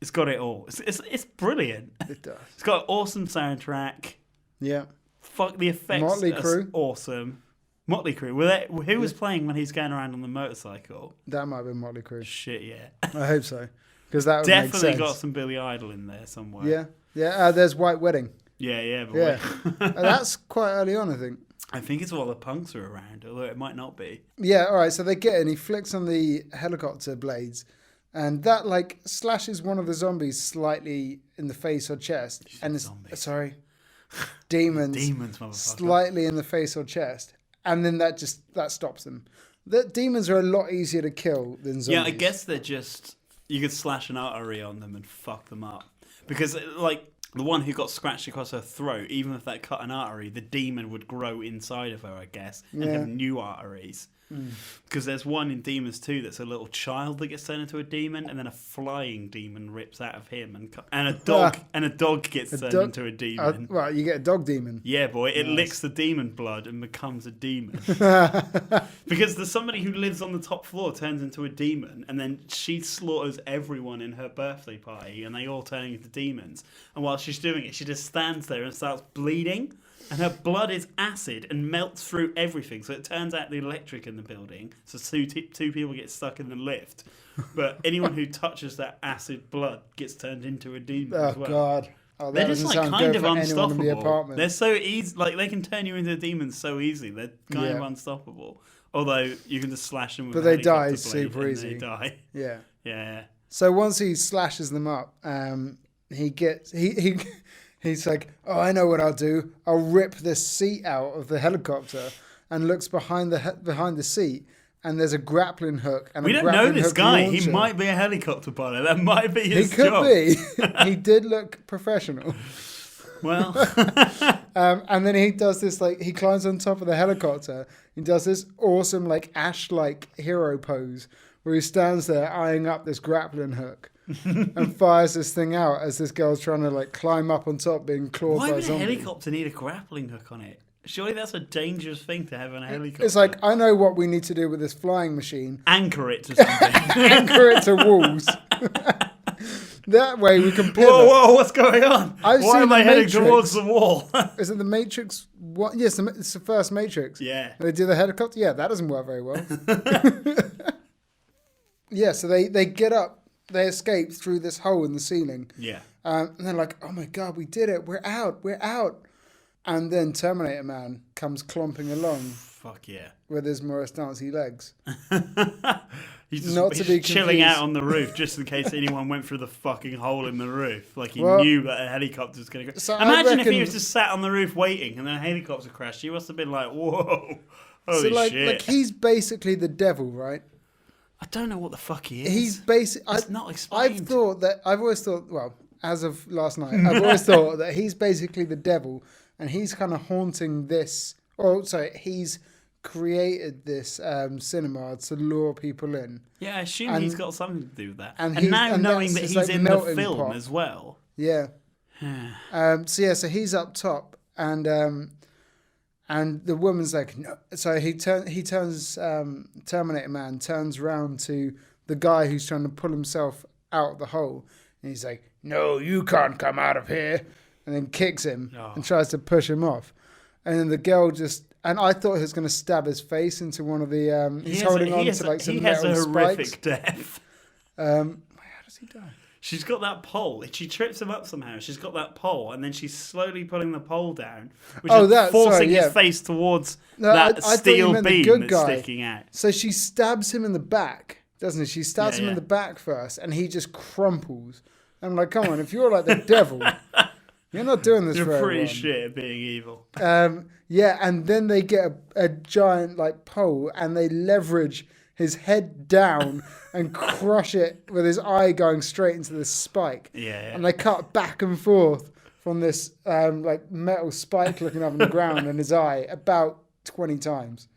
It's got it all. It's brilliant. It does. It's got an awesome soundtrack. Yeah. Fuck, the effects Motley are Crue. Awesome. Motley Crue. Who was playing when he's going around on the motorcycle? That might have been Motley Crue. Shit, yeah. I hope so. Because that would Definitely make sense. got some Billy Idol in there somewhere. Yeah. Yeah. There's White Wedding. Yeah, boy. Yeah. That's quite early on, I think. I think it's while the punks are around, although it might not be. Yeah, all right. So they get in. He flicks on the helicopter blades, and that like slashes one of the zombies slightly in the face or chest. Sorry, demons. Demons, motherfucker. Slightly in the face or chest, and then that stops them. The demons are a lot easier to kill than zombies. Yeah, I guess they're just you could slash an artery on them and fuck them up because like. The one who got scratched across her throat, even if that cut an artery, the demon would grow inside of her, I guess, and have new arteries. Because there's one in Demons 2 that's a little child that gets turned into a demon, and then a flying demon rips out of him, and a dog gets turned into a demon. Right, you get a dog demon. Yeah, boy, it licks the demon blood and becomes a demon. Because there's somebody who lives on the top floor, turns into a demon, and then she slaughters everyone in her birthday party, and they all turn into demons. And while she's doing it, she just stands there and starts bleeding. And her blood is acid and melts through everything. So it turns out the electric in the building. So two people get stuck in the lift. But anyone who touches that acid blood gets turned into a demon as well. Oh, God. Oh, that they're just doesn't like sound kind good of for anyone in the unstoppable. apartment. They're so easy. Like they can turn you into demons so easy. They're kind of unstoppable. Although you can just slash them with But a they die helicopter blade super and easy. They die. Yeah. Yeah. So once he slashes them up, he's like, "Oh, I know what I'll do. I'll rip this seat out of the helicopter," and looks behind the seat, and there's a grappling hook. And We don't know this guy. He might be a helicopter pilot. That might be his job. He could be. He did look professional. Well, and then he does this he climbs on top of the helicopter. He does this awesome Ash-like hero pose where he stands there eyeing up this grappling hook. And fires this thing out as this girl's trying to climb up on top, being clawed why by would a zombies. helicopter need a grappling hook on it? Surely that's a dangerous thing to have on a helicopter. It's like, I know what we need to do with this flying machine. Anchor it to something. Anchor it to walls. That way we can pivot. Whoa, what's going on? Why am I heading towards the wall? Is it the Matrix? What? Yes, it's the first Matrix. Yeah. They do the helicopter? Yeah, that doesn't work very well. Yeah, so they get up. They escape through this hole in the ceiling. Yeah. And they're like, "Oh my God, we did it. We're out. And then Terminator Man comes clomping along Fuck yeah. with his Morris Dancey legs. He's Not to be chilling confused. out on the roof just in case anyone went through the fucking hole in the roof. Like he Well, knew that a helicopter was going to go. so I Imagine if he reckon- was just sat on the roof waiting and then a helicopter crashed. He must have been like, whoa, holy So like, shit. like he's basically the devil, right? I don't know what the fuck he is. He's basically. It's not explained. I've always thought. Well, as of last night, I've always thought that he's basically the devil, and he's kind of haunting this. Or sorry, he's created this cinema to lure people in. Yeah, I assume And- he's got something to do with that. and And, he's- now and knowing that's that his, he's like, in the melting film pot. as well. Yeah. So he's up top, and the woman's like, no. So he turns Terminator Man turns around to the guy who's trying to pull himself out of the hole, and he's like, no, you can't come out of here, and then kicks him and tries to push him off, and then the girl just. And I thought he was going to stab his face into one of the. He's holding on to like some metal He has a horrific spikes. death. How does he die? She's got that pole. She trips him up somehow. She's got that pole, and then she's slowly pulling the pole down, which is forcing his face towards that I thought you steel meant the beam good that's guy. sticking out. So she stabs him in the back, doesn't she? She stabs him in Yeah. the back first, and he just crumples. I'm like, come on, if you're like the devil, you're not doing this You're for pretty everyone. shit at being evil. Yeah, and then they get a giant like pole, and they leverage his head down and crush it with his eye going straight into this spike. Yeah. And they cut back and forth from this like metal spike looking up on the ground and his eye about 20 times.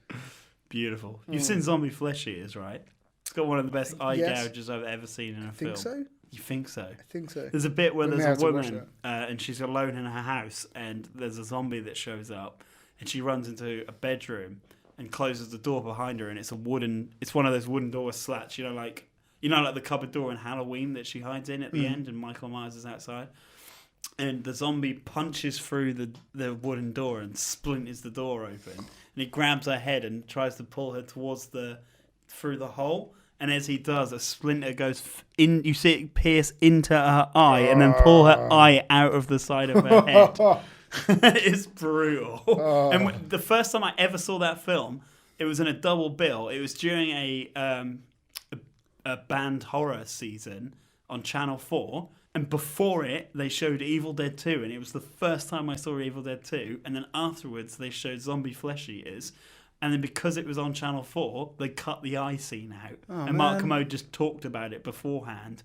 Beautiful. You've seen Zombie Flesh Eaters, right? It's got one of the best eye Yes. gouges I've ever seen in a I film. think so. You think so? I think so. There's a bit where We may there's have a to watch woman and she's alone in her house, and there's a zombie that shows up, and she runs into a bedroom and closes the door behind her, and it's one of those wooden door slats, like the cupboard door in Halloween that she hides in at the end, and Michael Myers is outside, and the zombie punches through the wooden door and splinters the door open, and he grabs her head and tries to pull her towards through the hole. And as he does, a splinter goes in. You see it pierce into her eye and then pull her eye out of the side of her head. It's brutal. And the first time I ever saw that film, it was in a double bill. It was during a banned horror season on Channel 4. And before it, they showed Evil Dead 2. And it was the first time I saw Evil Dead 2. And then afterwards, they showed Zombie Flesh Eaters. And then because it was on Channel 4, they cut the eye scene out. And Mark Kermode just talked about it beforehand.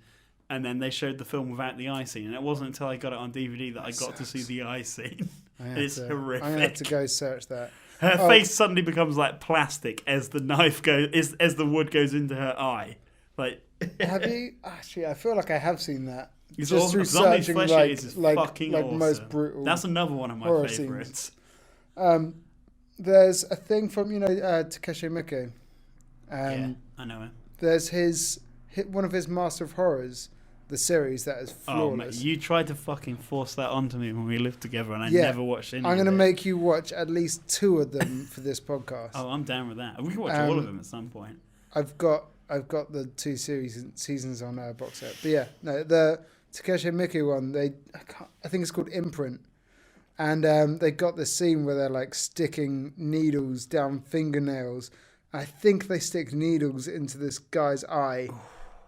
And then they showed the film without the eye scene. And it wasn't until I got it on DVD that I got to see the eye scene. It's horrific. I'm going to have to go search that. Her face suddenly becomes like plastic as the knife goes, as the wood goes into her eye. Like, Have you? Actually, I feel like I have seen that. it's Just awesome. through Zombie searching Flesh like Eaters is like fucking awesome. most brutal. That's another one of my horror favourites. There's a thing from Takeshi Miike. Yeah, I know him. There's one of his Master of Horrors, the series that is Oh, mate, flawless. you tried to fucking force that onto me when we lived together, and I Yeah. never watched any. I'm going to of it. make you watch at least 2 of them for this podcast. Oh, I'm down with that. We can watch all of them at some point. I've got the 2 seasons on box set. But yeah, no, the Takeshi Miike one, I think it's called Imprint. And they got this scene where they're like sticking needles down fingernails. I think they stick needles into this guy's eye,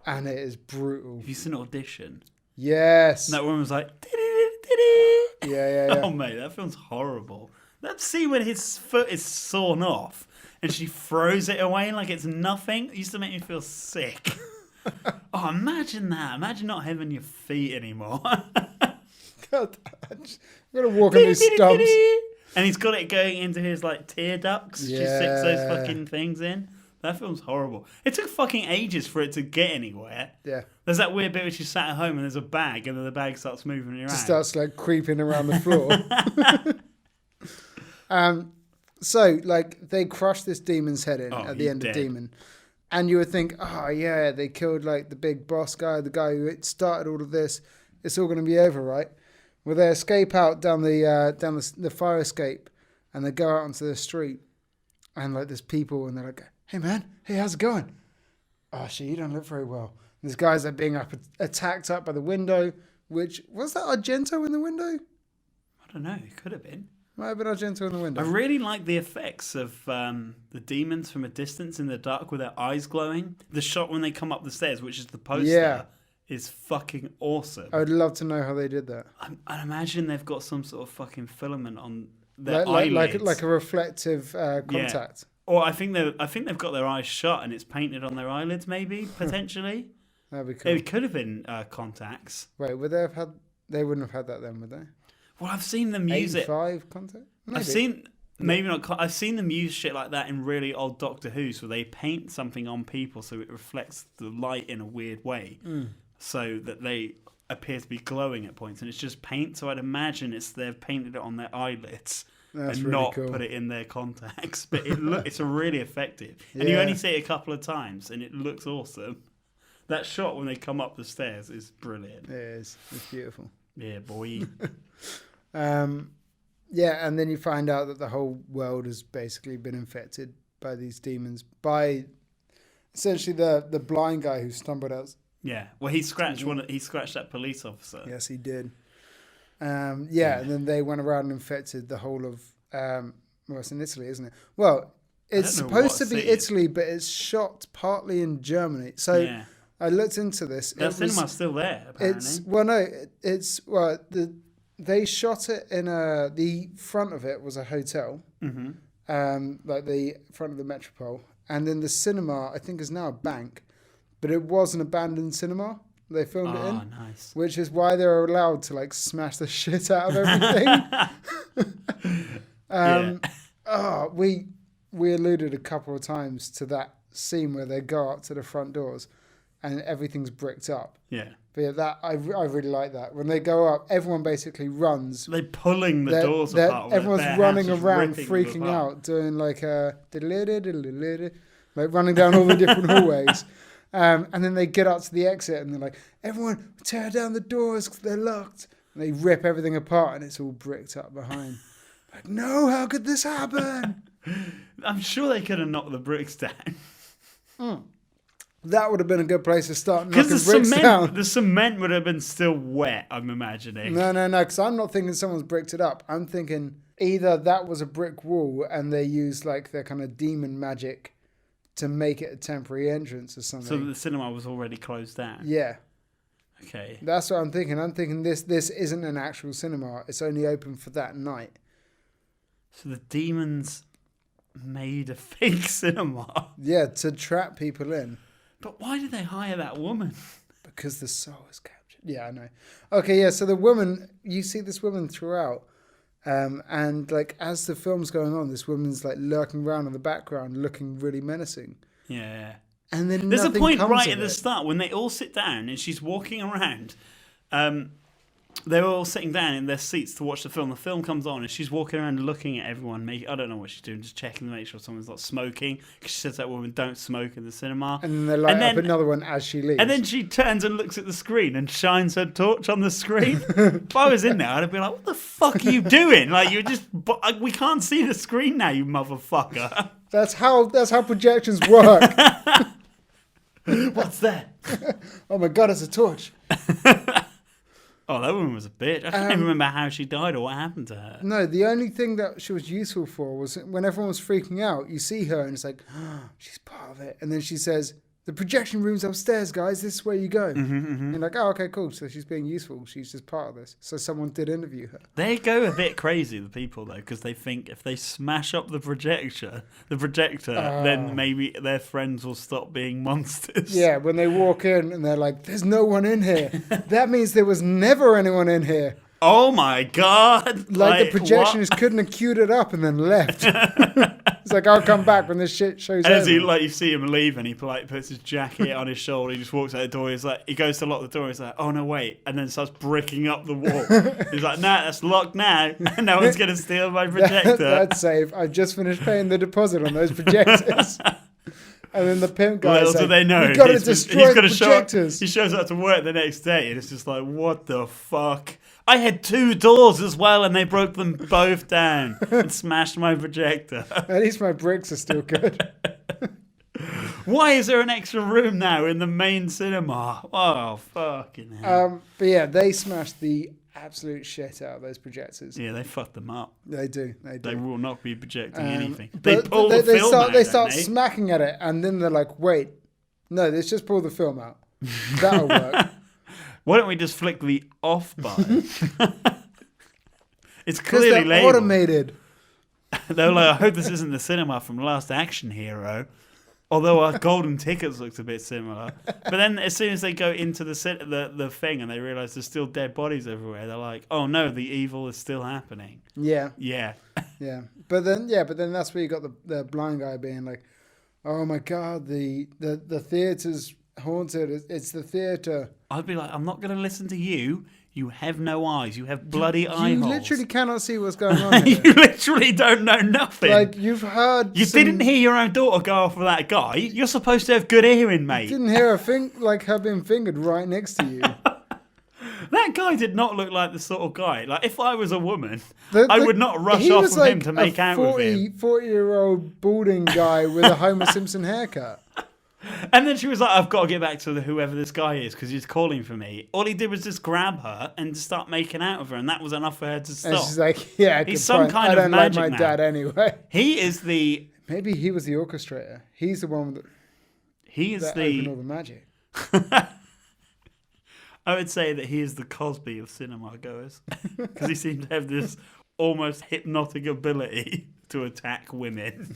and it is brutal. Have you seen Audition? Yes. And that woman was like, Yeah. oh mate, that film's horrible. That scene when his foot is sawn off and she throws it away like it's nothing. It used to make me feel sick. Oh, imagine that. Imagine not having your feet anymore. God, I'm going to walk on these stumps. And he's got it going into his like tear ducts. She sticks those Yeah. fucking things in. That film's horrible. It took fucking ages for it to get anywhere. Yeah. There's that weird bit where she's sat at home and there's a bag and then the bag starts moving around. Just starts like creeping around the floor. So like they crush this demon's head in at the he's end dead. of Demon. And you would think, oh yeah, they killed like the big boss guy, the guy who started all of this. It's all going to be over, right? Well, they escape out down the fire escape, and they go out onto the street, and like there's people, and they're like, "Hey man, hey, how's it going?" "Oh shit, you don't look very well." And these guys are being attacked up by the window. Which was that Argento in the window? I don't know. It could have been. Might have been Argento in the window. I really like the effects of the demons from a distance in the dark with their eyes glowing. The shot when they come up the stairs, which is the poster, is fucking awesome. I would love to know how they did that. I imagine they've got some sort of fucking filament on their eyelids. Like a reflective contact. Or I think they've got their eyes shut and it's painted on their eyelids, maybe, potentially. That'd be cool. It could have been contacts. Wait, would they have had... They wouldn't have had that then, would they? Well, I've seen them use 85 contact? Maybe. I've seen... Maybe not. I've seen them use shit like that in really old Doctor Who's where they paint something on people so it reflects the light in a weird way. So that they appear to be glowing at points. And it's just paint. So I'd imagine they've painted it on their eyelids. That's and really not cool. put it in their contacts. But it's a really effective. And you only see it a couple of times and it looks awesome. That shot when they come up the stairs is brilliant. It is. It's beautiful. Yeah, boy. Yeah, and then you find out that the whole world has basically been infected by these demons. By essentially the blind guy who stumbled out. Yeah. Well, he scratched that police officer. Yes, he did. And then they went around and infected the whole of... well, it's in Italy, isn't it? Well, it's supposed to be Italy, but it's shot partly in Germany. So I looked into this. The cinema's still there, apparently. They shot it in the front of it was a hotel, like the front of the Metropole. And then the cinema, I think, is now a bank, but it was an abandoned cinema. They filmed it in. Oh, nice. Which is why they're allowed to like smash the shit out of everything. We alluded a couple of times to that scene where they go up to the front doors and everything's bricked up. Yeah. But yeah, that I really like that. When they go up, everyone basically runs. They're pulling the doors apart. Everyone's running around, freaking out, doing like a like running down all the different hallways. And then they get up to the exit and they're like, everyone tear down the doors because they're locked. And they rip everything apart and it's all bricked up behind. Like, no, how could this happen? I'm sure they could have knocked the bricks down. That would have been a good place to start knocking bricks down. The cement would have been still wet, I'm imagining. No, because I'm not thinking someone's bricked it up. I'm thinking either that was a brick wall and they used like their kind of demon magic to make it a temporary entrance or something. So the cinema was already closed down? Yeah. Okay. That's what I'm thinking. I'm thinking this isn't an actual cinema. It's only open for that night. So the demons made a fake cinema? Yeah, to trap people in. But why did they hire that woman? Because the soul is captured. Yeah, I know. Okay, yeah, so the woman, you see this woman throughout. And like as the film's going on, this woman's like lurking around in the background, looking really menacing. Yeah. And then there's a point right at the it. start when they all sit down and she's walking around. They're all sitting down in their seats to watch the film. The film comes on and she's walking around looking at everyone. I don't know what she's doing, just checking to make sure someone's not smoking. Because she says that woman don't smoke in the cinema. And then they light up another one as she leaves. And then she turns and looks at the screen and shines her torch on the screen. If I was in there, I'd have been like, what the fuck are you doing? Like, you're just... We can't see the screen now, you motherfucker. That's how projections work. What's that? Oh my God, it's a torch. Oh, that woman was a bitch. I can't even remember how she died or what happened to her. No, the only thing that she was useful for was when everyone was freaking out, you see her and it's like, oh, she's part of it. And then she says, the projection room's upstairs, guys. This is where you go. And you're like, oh, okay, cool. So she's being useful. She's just part of this. So someone did interview her. They go a bit crazy, the people, though, because they think if they smash up the projector, then maybe their friends will stop being monsters. Yeah, when they walk in and they're like, there's no one in here. That means there was never anyone in here. Oh, my God. Like the projectionist couldn't have queued it up and then left. It's like, I'll come back when this shit shows up. As you see him leave and he puts his jacket on his shoulder, he just walks out the door, he goes to lock the door, he's like, oh no wait, and then starts bricking up the wall. He's like, nah, that's locked now. No one's gonna steal my projector. That's safe. I've just finished paying the deposit on those projectors. And then the pimp guy says, do they know? We've got to destroy the projectors. He shows up to work the next day and it's just like, what the fuck? I had 2 doors as well and they broke them both down and smashed my projector. At least my bricks are still good. Why is there an extra room now in the main cinema? Oh, fucking hell. But yeah, they smashed the absolute shit out of those projectors. Yeah, they fucked them up. They do. They will not be projecting anything. They But pull the film out. They start don't they? smacking at it, and then they're like, "Wait, no, let's just pull the film out. That'll work." Why don't we just flick the off button? It's Because clearly they're labeled. automated. They're like, I hope this isn't the cinema from Last Action Hero. Although our golden tickets looked a bit similar. But then as soon as they go into the thing and they realise there's still dead bodies everywhere, they're like, oh no, the evil is still happening. Yeah. Yeah. Yeah. But then that's where you got the blind guy being like, oh my God, the theatre's haunted. It's the theatre. I'd be like, I'm not going to listen to you. You have no eyes. You have bloody eye You holes. literally cannot see what's going on here. You literally don't know nothing. Like, you've heard You didn't hear your own daughter go off with that guy. You're supposed to have good hearing, mate. didn't hear her being fingered right next to you. That guy did not look like the sort of guy. Like, if I was a woman, I would not rush he off was with him like to make out with him. 40-year-old balding guy with a Homer Simpson haircut. And then she was like, I've got to get back to whoever this guy is because he's calling for me. All he did was just grab her and start making out with her, and that was enough for her to stop. And she's like, yeah, He's good some point. kind I of don't like magic my man. dad anyway. He is the... Maybe he was the orchestrator. He's the one that opened all the magic. I would say that he is the Cosby of cinema goers because he seems to have this almost hypnotic ability to attack women.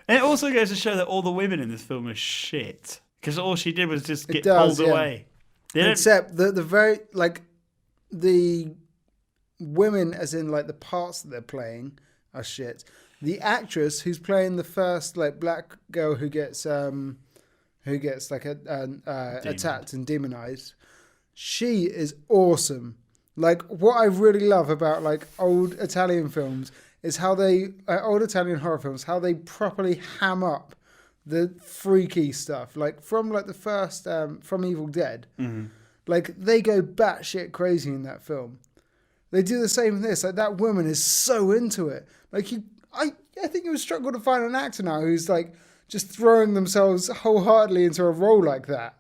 And it also goes to show that all the women in this film are shit because all she did was just get pulled away. Except the very like the women, as in like the parts that they're playing, are shit. The actress who's playing the first like black girl who gets like attacked and demonized, she is awesome. Like, what I really love about like old Italian films is how they old Italian horror films, how they properly ham up the freaky stuff. Like from like the first from Evil Dead, like they go batshit crazy in that film. They do the same in this. Like that woman is so into it. Like I think you would struggle to find an actor now who's like just throwing themselves wholeheartedly into a role like that.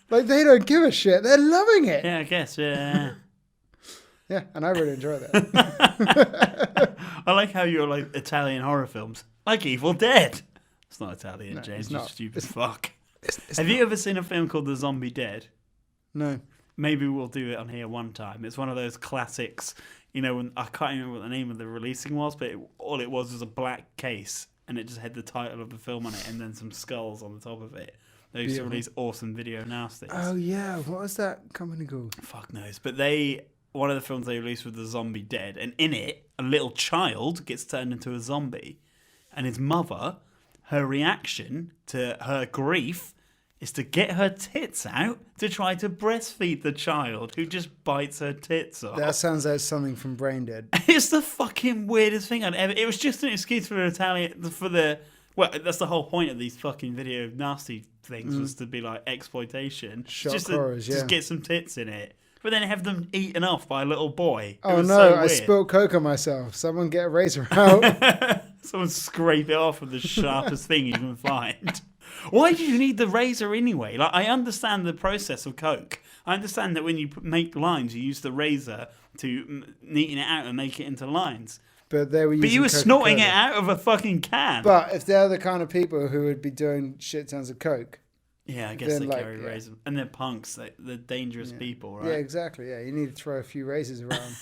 Like they don't give a shit. They're loving it. Yeah, I guess. Yeah. Yeah, and I really enjoy that. I like how you're like Italian horror films, like Evil Dead. It's not Italian, No, James. it's You not. stupid fuck. It's Have you ever seen a film called The Zombie Dead? No. Maybe we'll do it on here one time. It's one of those classics. You know, when I can't remember what the name of the releasing was, but all it was a black case, and it just had the title of the film on it, and then some skulls on the top of it. They used to release awesome video nasties. Oh yeah, what was that company called? Fuck knows. But one of the films they released was The Zombie Dead, and in it, a little child gets turned into a zombie, and his mother, her reaction to her grief is to get her tits out to try to breastfeed the child who just bites her tits off. That sounds like something from Brain Dead. It's the fucking weirdest thing I'd ever... It was just an excuse for well, that's the whole point of these fucking video nasty things, was to be like exploitation. Shock just horrors, Just get some tits in it. But then have them eaten off by a little boy. Oh no, I spilled Coke on myself. Someone get a razor out. Someone scrape it off with the sharpest thing you can find. Why do you need the razor anyway? Like, I understand the process of Coke. I understand that when you make lines, you use the razor to neaten it out and make it into lines. But they were using you were Coca-Cola. snorting it out of a fucking can. But if they're the kind of people who would be doing shit tons of Coke. Yeah, I guess then, they like, carry razors. And they're punks. They're dangerous people, right? Yeah, exactly. Yeah, you need to throw a few razors around.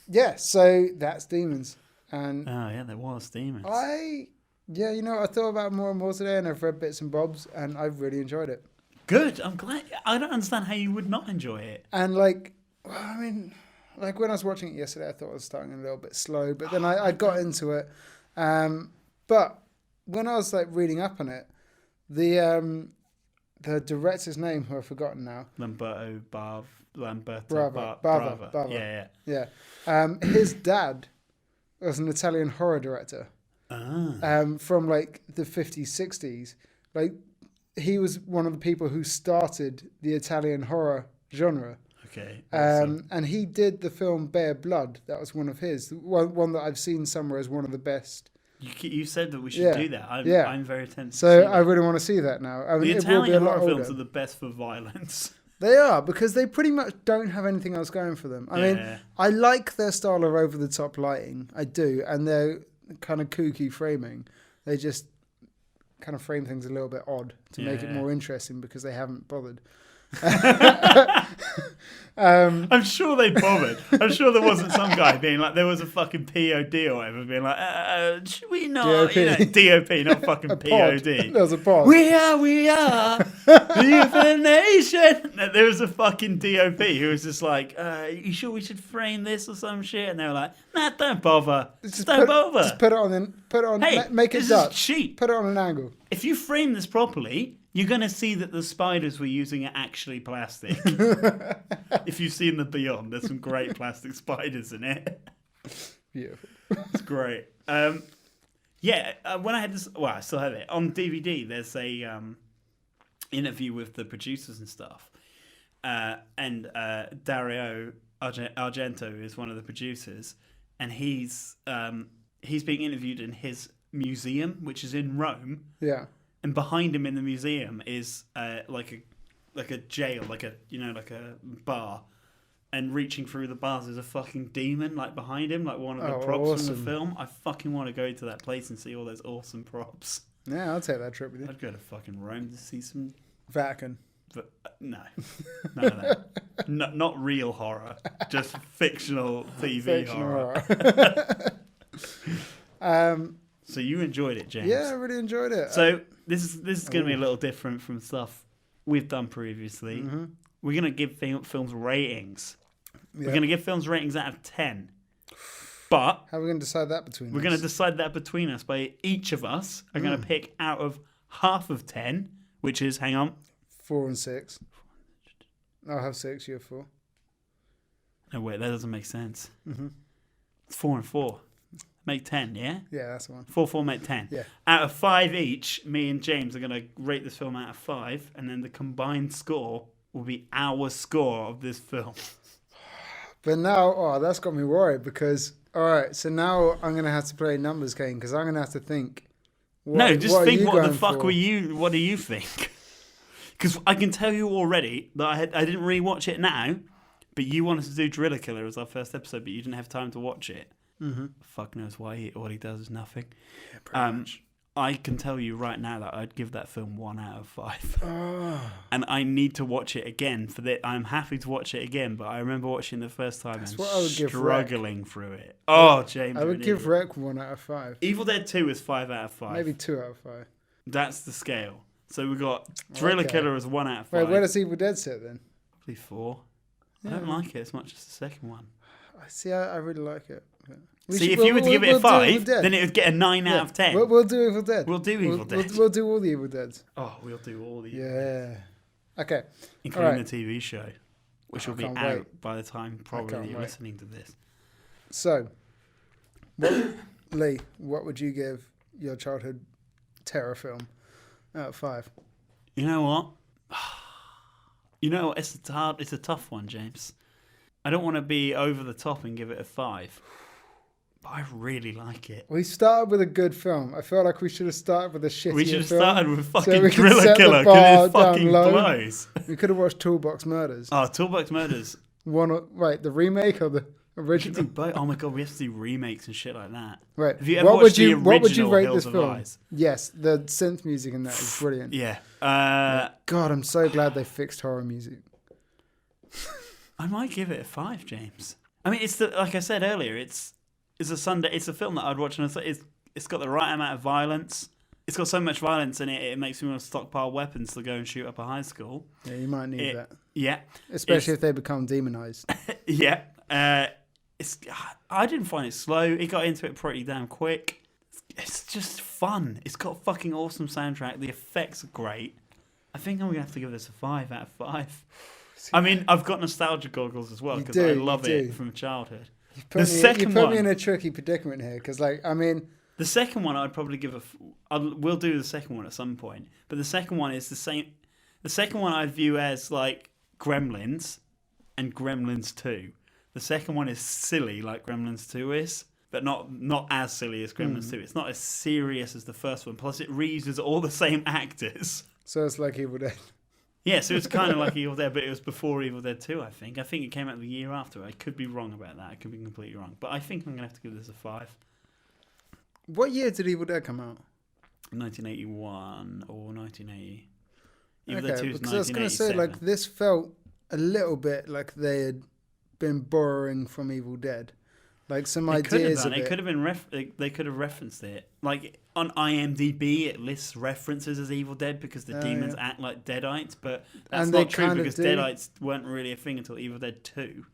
Yeah, so that's Demons. And oh, yeah, there was Demons. I thought about it more and more today, and I've read bits and bobs, and I've really enjoyed it. Good. I'm glad. I don't understand how you would not enjoy it. And like, well, I mean, like when I was watching it yesterday, I thought I was starting a little bit slow, but then I got into it. But when I was like reading up on it, the director's name, who I've forgotten now, Lamberto. Bava. Yeah. His dad was an Italian horror director. From like the 50s, 60s. Like, he was one of the people who started the Italian horror genre. Okay. Awesome. And he did the film Bare Blood. That was one of his. One that I've seen somewhere as one of the best You said that we should do that. I'm very tempted. So I really want to see that now. I mean, the it will be a Italian lot horror older. films are the best for violence. They are, because they pretty much don't have anything else going for them. I mean, I like their style of over-the-top lighting. I do. And their kind of kooky framing. They just kind of frame things a little bit odd to make it more interesting because they haven't bothered. I'm sure they bothered. I'm sure there wasn't some guy being like, there was a fucking POD or whatever, being like, should we not? DOP. You know, DOP, not fucking POD. There was a pod. We are, the nation. There was a fucking DOP who was just like, you sure we should frame this or some shit? And they were like, nah, don't bother. Don't bother. Just put it on, Hey, make it this Dutch. is cheap. Put it on an angle. If you frame this properly, you're going to see that the spiders we're using are actually plastic. If you've seen the Beyond, there's some great plastic spiders in it. Beautiful. It's great. When I had this, I still have it on DVD. There's a interview with the producers and stuff, and Dario Argento is one of the producers, and he's being interviewed in his museum, which is in Rome. Yeah. And behind him in the museum is like a jail, like a bar, and reaching through the bars is a fucking demon, like behind him, like one of the props from the film. I fucking want to go to that place and see all those awesome props. Yeah, I'll take that trip with you. I'd go to fucking Rome to see some. Vatican. But no, none of that. Not real horror, just fictional TV horror. So you enjoyed it, James? Yeah, I really enjoyed it. So this is going to be a little different from stuff we've done previously. Mm-hmm. We're going to give films ratings. Yeah. We're going to give films ratings out of 10. But how are we going to decide that between us? We're going to decide that between us by each of us are going to pick out of half of 10, which is, hang on. 4 and 6. I'll have 6, you have 4. No, wait, that doesn't make sense. Mm-hmm. It's 4 and 4. Make 10, yeah? Yeah, that's the one. 4, make 10. Yeah. Out of 5 each, me and James are going to rate this film out of 5, and then the combined score will be our score of this film. But now, that's got me worried because, all right, so now I'm going to have to play numbers game because I'm going to have to think. What do you think? Because I can tell you already that I didn't rewatch it now, but you wanted to do Driller Killer as our first episode, but you didn't have time to watch it. Mm-hmm. Fuck knows why. All he does is nothing. Yeah, pretty much. I can tell you right now that I'd give that film 1 out of 5. And I need to watch it again for that. I'm happy to watch it again, but I remember watching the first time and struggling through it. Oh, James. I would give Rec 1 out of 5. Evil Dead 2 is 5 out of 5. Maybe 2 out of 5. That's the scale. So we've got Driller Killer as 1 out of 5. Wait, where does Evil Dead sit then? Probably 4. Yeah. I don't like it as much as the second one. See, I really like it. If you were to give it a 5, then it would get a 9 out of 10. We'll do Evil Dead. We'll do Evil Dead. We'll do all the Evil Deads. Oh, we'll do all the Evil Dead. Okay. Including the TV show, which will be out by the time probably you're listening to this. So, Lee, what would you give your childhood terror film out of 5? You know what? It's a tough one, James. I don't want to be over the top and give it a 5. But I really like it. We started with a good film. I feel like we should have started with a shittier film. We should have started with fucking Driller Killer because it fucking blows. We could have watched Toolbox Murders. Oh, Toolbox Murders. The remake or the original? We could do both. Oh my god, we have to do remakes and shit like that. Right. Have you ever watched the original what would you rate Hills this of film? Eyes? Yes, the synth music in that is brilliant. Yeah. God, I'm so glad they fixed horror music. I might give it a 5, James. I mean, like I said earlier, it's a film that I'd watch, and it's got the right amount of violence. It's got so much violence in it, it makes me want to stockpile weapons to go and shoot up a high school. Yeah, you might need that. Yeah, especially if they become demonized. Yeah, I didn't find it slow. It got into it pretty damn quick. It's just fun. It's got a fucking awesome soundtrack. The effects are great. I think I'm gonna have to give this a 5 out of 5. I mean, I've got nostalgia goggles as well because I love it from childhood. You put me in a tricky predicament here because, the second one I'd probably give we'll do the second one at some point, but the second one is the same. The second one I view as like Gremlins and Gremlins 2. The second one is silly like Gremlins 2 is, but not as silly as Gremlins 2. It's not as serious as the first one. Plus, it reuses all the same actors. So it's like Evil Dead. Yeah, so it's kind of like Evil Dead, but it was before Evil Dead 2, I think. I think it came out the year after. I could be wrong about that. I could be completely wrong. But I think I'm going to have to give this a 5. What year did Evil Dead come out? 1981 or 1980. Evil Dead 2 is because I was going to 1987. say, like, this felt a little bit like they had been borrowing from Evil Dead. Like, some ideas of it. It could have been they could have referenced it. Like, on IMDb, it lists references as Evil Dead because the demons act like Deadites, but that's not true because Deadites weren't really a thing until Evil Dead 2.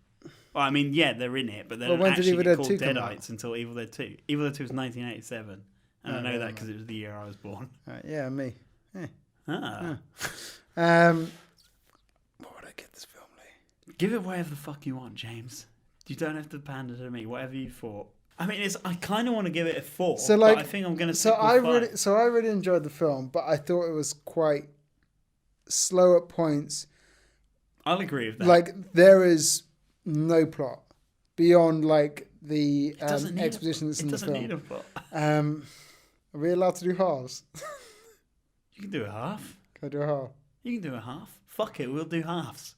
Well, I mean, yeah, they're in it, but they're not actually called Deadites until Evil Dead 2. Evil Dead 2 was 1987, and I know that because it was the year I was born. Yeah, me. Yeah. Ah. What would I get this film, Lee? Give it whatever the fuck you want, James. You don't have to pander to me. Whatever you thought. I mean, I kind of want to give it a 4, so, like, but I think I'm going to so I really enjoyed the film, but I thought it was quite slow at points. I'll agree with that. Like, there is no plot beyond, like, the exposition that's in the film. It doesn't need a plot. Are we allowed to do halves? You can do a half. Can I do a half? You can do a half. Fuck it, we'll do halves.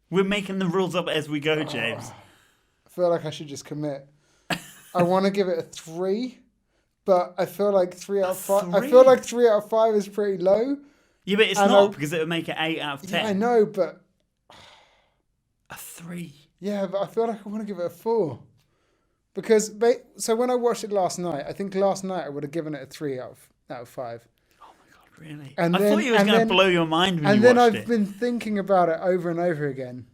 We're making the rules up as we go, James. I feel like I should just commit. I want to give it a 3, but I feel like 3 out of 5. I feel like 3 out of 5 is pretty low. Yeah, but it's not because it would make it 8 out of 10. Yeah, I know, but a 3. Yeah, but I feel like I want to give it a 4 because so when I watched it last night, I think last night I would have given it a 3 out of 5. Oh my god, really? And I thought you were going to blow your mind when you watched it. And then I've been thinking about it over and over again.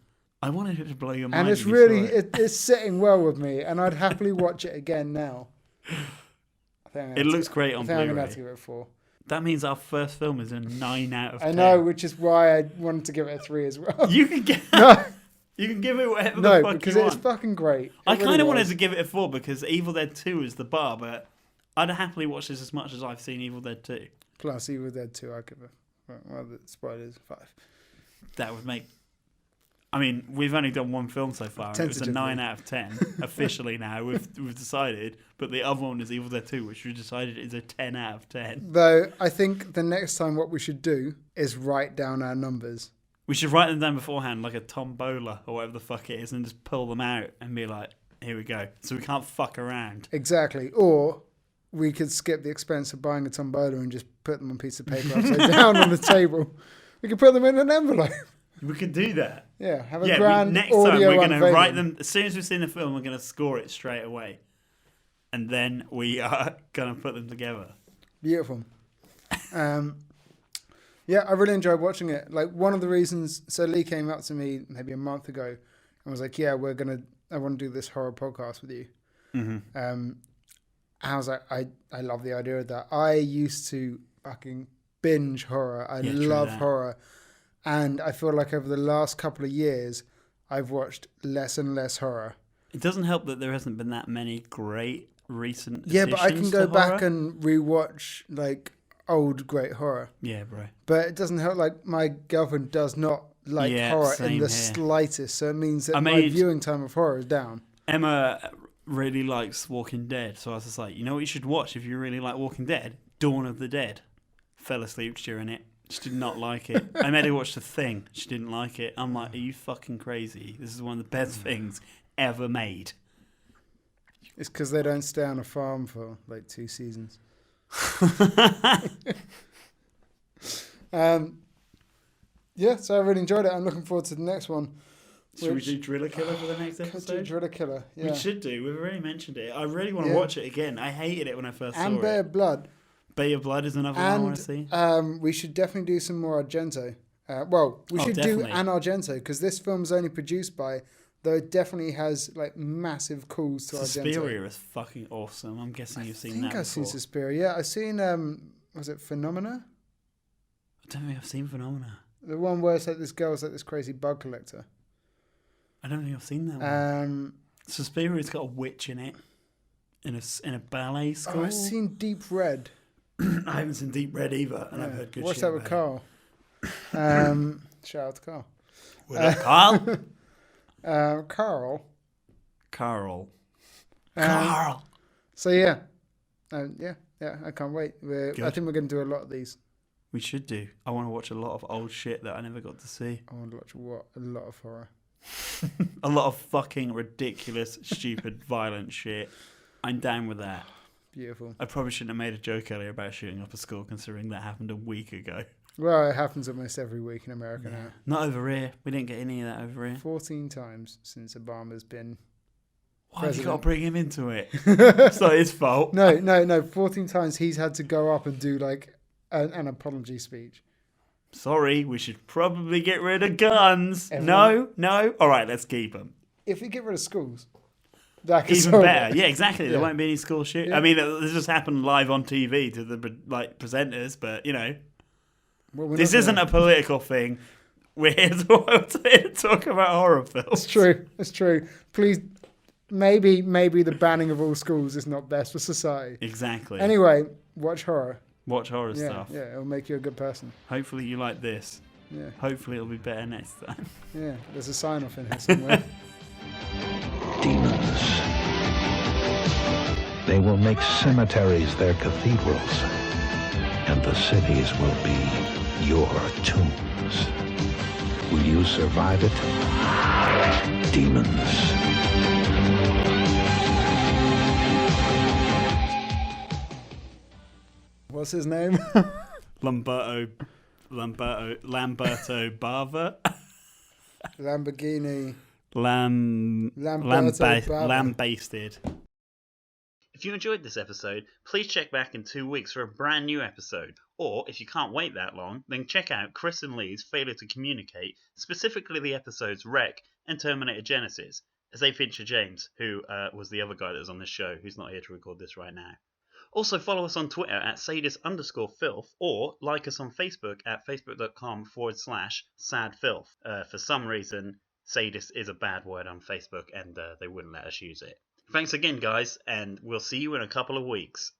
I wanted it to blow your mind. And it's really, it's sitting well with me, and I'd happily watch it again now. It looks great on Blu-ray. I'm going to have to give it a 4. That means our first film is a 9 out of 10. I know, which is why I wanted to give it a 3 as well. You can give it whatever the fuck you want. No, because it's fucking great. I kind of wanted to give it a 4 because Evil Dead 2 is the bar, but I'd happily watch this as much as I've seen Evil Dead 2. Plus Evil Dead 2, I give it, well, the spoilers, 5. That would make... I mean, we've only done one film so far. It was a 9 out of 10. Officially now, we've decided. But the other one is Evil Dead 2, which we decided is a 10 out of 10. Though, I think the next time what we should do is write down our numbers. We should write them down beforehand, like a tombola or whatever the fuck it is, and just pull them out and be like, here we go. So we can't fuck around. Exactly. Or we could skip the expense of buying a tombola and just put them on a piece of paper upside down on the table. We could put them in an envelope. We could do that. Yeah, have a grand next audio time we're going to unveiling. write them. As soon as we've seen the film, we're going to score it straight away. And then we are going to put them together. Beautiful. Yeah, I really enjoyed watching it. Like, one of the reasons, so Lee came up to me maybe a month ago and was like, yeah, I want to do this horror podcast with you. Mm-hmm. I was like, I love the idea of that. I used to fucking binge horror. I love horror. And I feel like over the last couple of years, I've watched less and less horror. It doesn't help that there hasn't been that many great recent Yeah, but I can go back horror. and rewatch like old great horror. Yeah, bro. But it doesn't help. Like, my girlfriend does not like horror in the slightest. So it means that my viewing time of horror is down. Emma really likes Walking Dead. So I was just like, you know what you should watch if you really like Walking Dead? Dawn of the Dead. Fell asleep during it. She did not like it. I made her watch The Thing. She didn't like it. I'm like, are you fucking crazy? This is one of the best things ever made. It's because they don't stay on a farm for like 2 seasons. Yeah, so I really enjoyed it. I'm looking forward to the next one. Should we do Driller Killer for the next episode? Do Driller Killer, yeah. We should do. We've already mentioned it. I really want to watch it again. I hated it when I first saw it. And Bay of Blood. Bay of Blood is another one I want to see. We should definitely do some more Argento. We should do an Argento, because this film's only produced by, though it definitely has like massive calls to Argento. Suspiria is fucking awesome. I'm guessing you've seen that before. I've seen Suspiria. Yeah, I've seen, was it Phenomena? I don't think I've seen Phenomena. The one where it's like this girl's like this crazy bug collector. I don't think I've seen that one. Suspiria's got a witch in it. In a ballet school. Oh, I've seen Deep Red. I haven't seen Deep Red either, and I've heard good Watch shit that with about Carl. Shout out to Carl. What up, Carl? Carl. Carl. Carl. So yeah, I can't wait. I think we're going to do a lot of these. We should do. I want to watch a lot of old shit that I never got to see. I want to watch what? A lot of horror. A lot of fucking ridiculous, stupid, violent shit. I'm down with that. Beautiful. I probably shouldn't have made a joke earlier about shooting up a school, considering that happened a week ago. Well, it happens almost every week in America now. Not over here. We didn't get any of that over here. 14 times since Obama's been Why have you got to president. bring him into it? It's not his fault. No. 14 times he's had to go up and do like an apology speech. Sorry, we should probably get rid of guns. Everyone- No. All right, let's keep them. If we get rid of schools, that could Even solve better. it. Yeah, exactly. There Yeah. won't be any school shoot. Yeah. I mean, this just happened live on TV to the presenters, but Well, we're this not isn't gonna- a political thing. We're here to talk about horror films. It's true. Please, maybe the banning of all schools is not best for society. Exactly. Anyway, watch horror. Watch horror Yeah, stuff. yeah, it'll make you a good person. Hopefully you like this. Yeah, Hopefully it'll be better next time. yeah. There's a sign off in here somewhere. Demons. They will make cemeteries their cathedrals, and the cities will be your tombs. Will you survive it? Demons. What's his name? Lamberto Bava. Lamborghini. Lamberto Bava. Lambasted. If you enjoyed this episode, please check back in 2 weeks for a brand new episode. Or, if you can't wait that long, then check out Chris and Lee's Failure to Communicate, specifically the episodes Wreck and Terminator Genesis, as they feature James, who was the other guy that was on this show, who's not here to record this right now. Also, follow us on Twitter at Sadist_Filth, or like us on Facebook at facebook.com/sadfilth. For some reason, sadist is a bad word on Facebook, and they wouldn't let us use it. Thanks again, guys, and we'll see you in a couple of weeks.